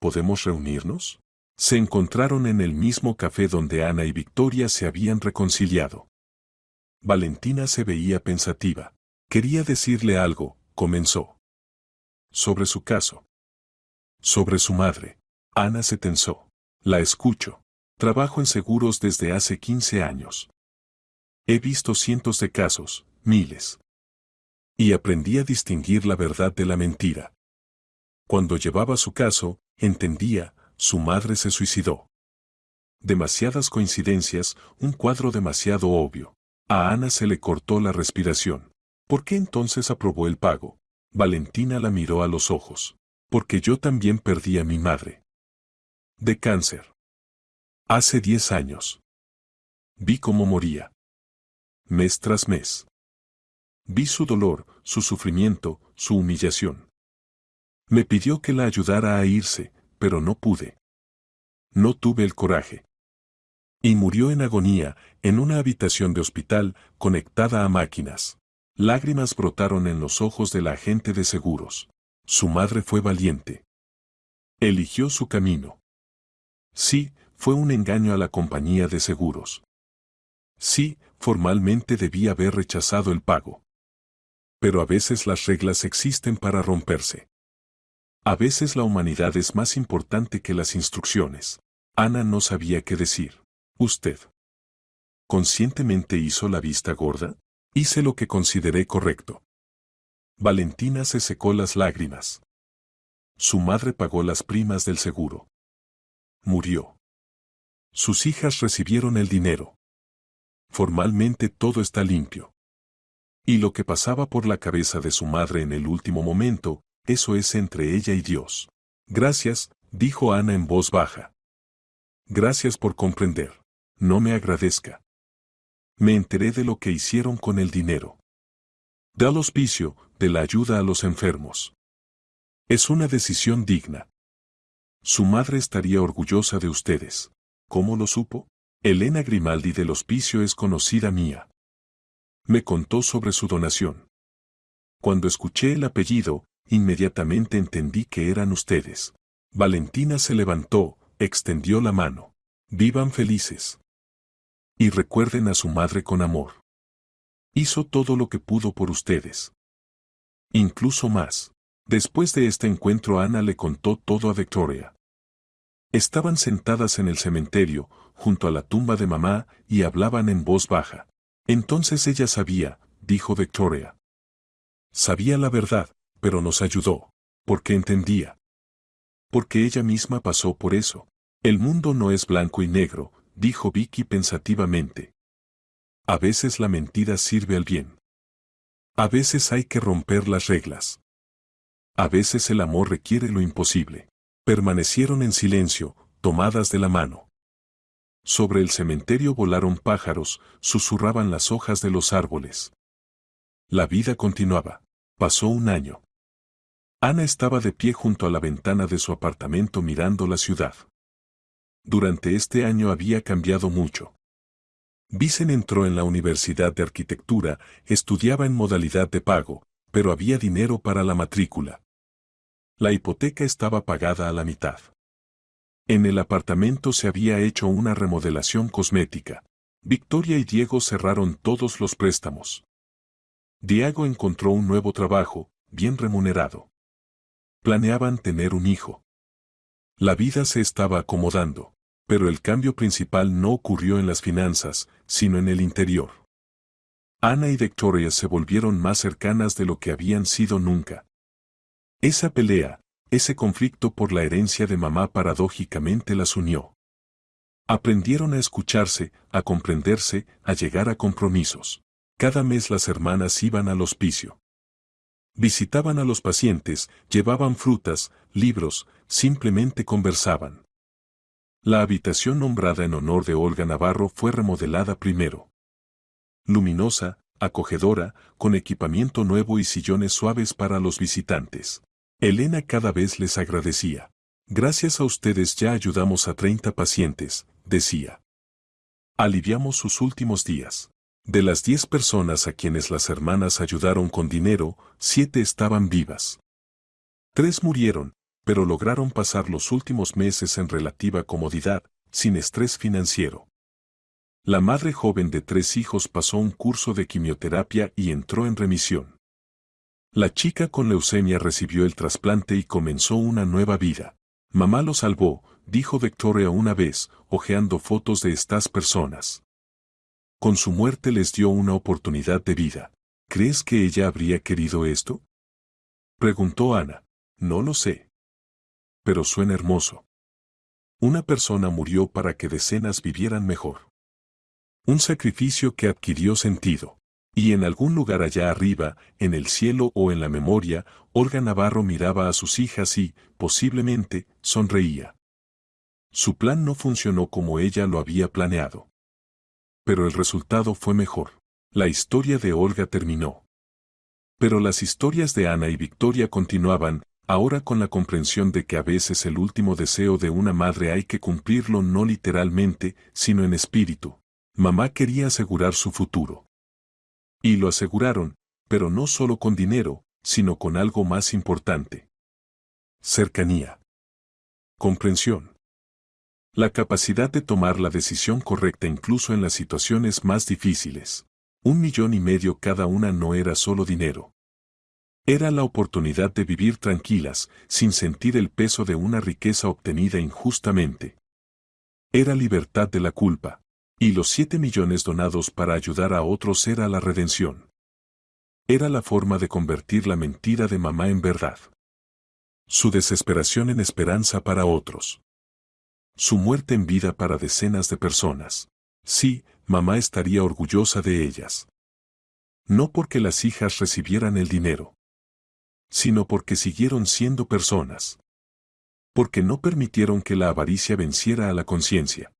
¿Podemos reunirnos? Se encontraron en el mismo café donde Ana y Victoria se habían reconciliado. Valentina se veía pensativa. Quería decirle algo, comenzó. Sobre su caso. Sobre su madre. Ana se tensó. La escucho. Trabajo en seguros desde hace 15 años. He visto cientos de casos, miles. Y aprendí a distinguir la verdad de la mentira. Cuando llevaba su caso, entendía, su madre se suicidó. Demasiadas coincidencias, un cuadro demasiado obvio. A Ana se le cortó la respiración. ¿Por qué entonces aprobó el pago? Valentina la miró a los ojos. Porque yo también perdí a mi madre. De cáncer. Hace 10 años. Vi cómo moría. Mes tras mes. Vi su dolor, su sufrimiento, su humillación. Me pidió que la ayudara a irse, pero no pude. No tuve el coraje. Y murió en agonía, en una habitación de hospital, conectada a máquinas. Lágrimas brotaron en los ojos de la agente de seguros. Su madre fue valiente. Eligió su camino. Sí, fue un engaño a la compañía de seguros. Sí, formalmente debía haber rechazado el pago. Pero a veces las reglas existen para romperse. A veces la humanidad es más importante que las instrucciones. Ana no sabía qué decir. ¿Usted conscientemente hizo la vista gorda? Hice lo que consideré correcto. Valentina se secó las lágrimas. Su madre pagó las primas del seguro. Murió. Sus hijas recibieron el dinero. Formalmente todo está limpio. Y lo que pasaba por la cabeza de su madre en el último momento, eso es entre ella y Dios. Gracias, dijo Ana en voz baja. Gracias por comprender. No me agradezca. Me enteré de lo que hicieron con el dinero. Del hospicio, de la ayuda a los enfermos. Es una decisión digna. Su madre estaría orgullosa de ustedes. ¿Cómo lo supo? Elena Grimaldi del hospicio es conocida mía. Me contó sobre su donación. Cuando escuché el apellido, inmediatamente entendí que eran ustedes. Valentina se levantó, extendió la mano. Vivan felices. Y recuerden a su madre con amor. Hizo todo lo que pudo por ustedes. Incluso más. Después de este encuentro Ana le contó todo a Victoria. Estaban sentadas en el cementerio, junto a la tumba de mamá, y hablaban en voz baja. Entonces ella sabía, dijo Victoria. Sabía la verdad, pero nos ayudó. Porque entendía. Porque ella misma pasó por eso. El mundo no es blanco y negro, dijo Vicky pensativamente. A veces la mentira sirve al bien. A veces hay que romper las reglas. A veces el amor requiere lo imposible. Permanecieron en silencio, tomadas de la mano. Sobre el cementerio volaron pájaros, susurraban las hojas de los árboles. La vida continuaba. Pasó un año. Ana estaba de pie junto a la ventana de su apartamento mirando la ciudad. Durante este año había cambiado mucho. Vicen entró en la Universidad de Arquitectura, estudiaba en modalidad de pago, pero había dinero para la matrícula. La hipoteca estaba pagada a la mitad. En el apartamento se había hecho una remodelación cosmética. Victoria y Diego cerraron todos los préstamos. Diego encontró un nuevo trabajo, bien remunerado. Planeaban tener un hijo. La vida se estaba acomodando, pero el cambio principal no ocurrió en las finanzas, sino en el interior. Ana y Victoria se volvieron más cercanas de lo que habían sido nunca. Esa pelea, ese conflicto por la herencia de mamá paradójicamente las unió. Aprendieron a escucharse, a comprenderse, a llegar a compromisos. Cada mes las hermanas iban al hospicio. Visitaban a los pacientes, llevaban frutas, libros, simplemente conversaban. La habitación nombrada en honor de Olga Navarro fue remodelada primero. Luminosa, acogedora, con equipamiento nuevo y sillones suaves para los visitantes. Elena cada vez les agradecía. Gracias a ustedes ya ayudamos a 30 pacientes, decía. Aliviamos sus últimos días. De las 10 personas a quienes las hermanas ayudaron con dinero, 7 estaban vivas. 3 murieron, pero lograron pasar los últimos meses en relativa comodidad, sin estrés financiero. La madre joven de 3 hijos pasó un curso de quimioterapia y entró en remisión. La chica con leucemia recibió el trasplante y comenzó una nueva vida. Mamá lo salvó, dijo Victoria una vez, hojeando fotos de estas personas. Con su muerte les dio una oportunidad de vida. ¿Crees que ella habría querido esto? Preguntó Ana. No lo sé. Pero suena hermoso. Una persona murió para que decenas vivieran mejor. Un sacrificio que adquirió sentido. Y en algún lugar allá arriba, en el cielo o en la memoria, Olga Navarro miraba a sus hijas y, posiblemente, sonreía. Su plan no funcionó como ella lo había planeado. Pero el resultado fue mejor. La historia de Olga terminó. Pero las historias de Ana y Victoria continuaban, ahora con la comprensión de que a veces el último deseo de una madre hay que cumplirlo no literalmente, sino en espíritu. Mamá quería asegurar su futuro. Y lo aseguraron, pero no solo con dinero, sino con algo más importante. Cercanía. Comprensión. La capacidad de tomar la decisión correcta incluso en las situaciones más difíciles. 1,5 millones cada una no era solo dinero. Era la oportunidad de vivir tranquilas, sin sentir el peso de una riqueza obtenida injustamente. Era libertad de la culpa. Y los 7 millones donados para ayudar a otros era la redención. Era la forma de convertir la mentira de mamá en verdad. Su desesperación en esperanza para otros. Su muerte en vida para decenas de personas. Sí, mamá estaría orgullosa de ellas. No porque las hijas recibieran el dinero, sino porque siguieron siendo personas. Porque no permitieron que la avaricia venciera a la conciencia.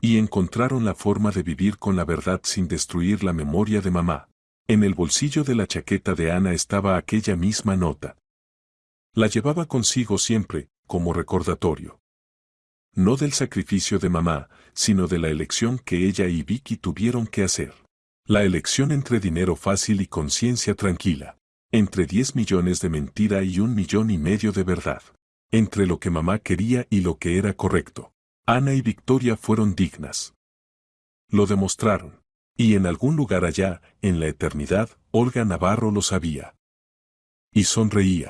Y encontraron la forma de vivir con la verdad sin destruir la memoria de mamá. En el bolsillo de la chaqueta de Ana estaba aquella misma nota. La llevaba consigo siempre, como recordatorio. No del sacrificio de mamá, sino de la elección que ella y Vicky tuvieron que hacer. La elección entre dinero fácil y conciencia tranquila. Entre 10 millones de mentira y 1,5 millones de verdad. Entre lo que mamá quería y lo que era correcto. Ana y Victoria fueron dignas. Lo demostraron. Y en algún lugar allá, en la eternidad, Olga Navarro lo sabía. Y sonreía.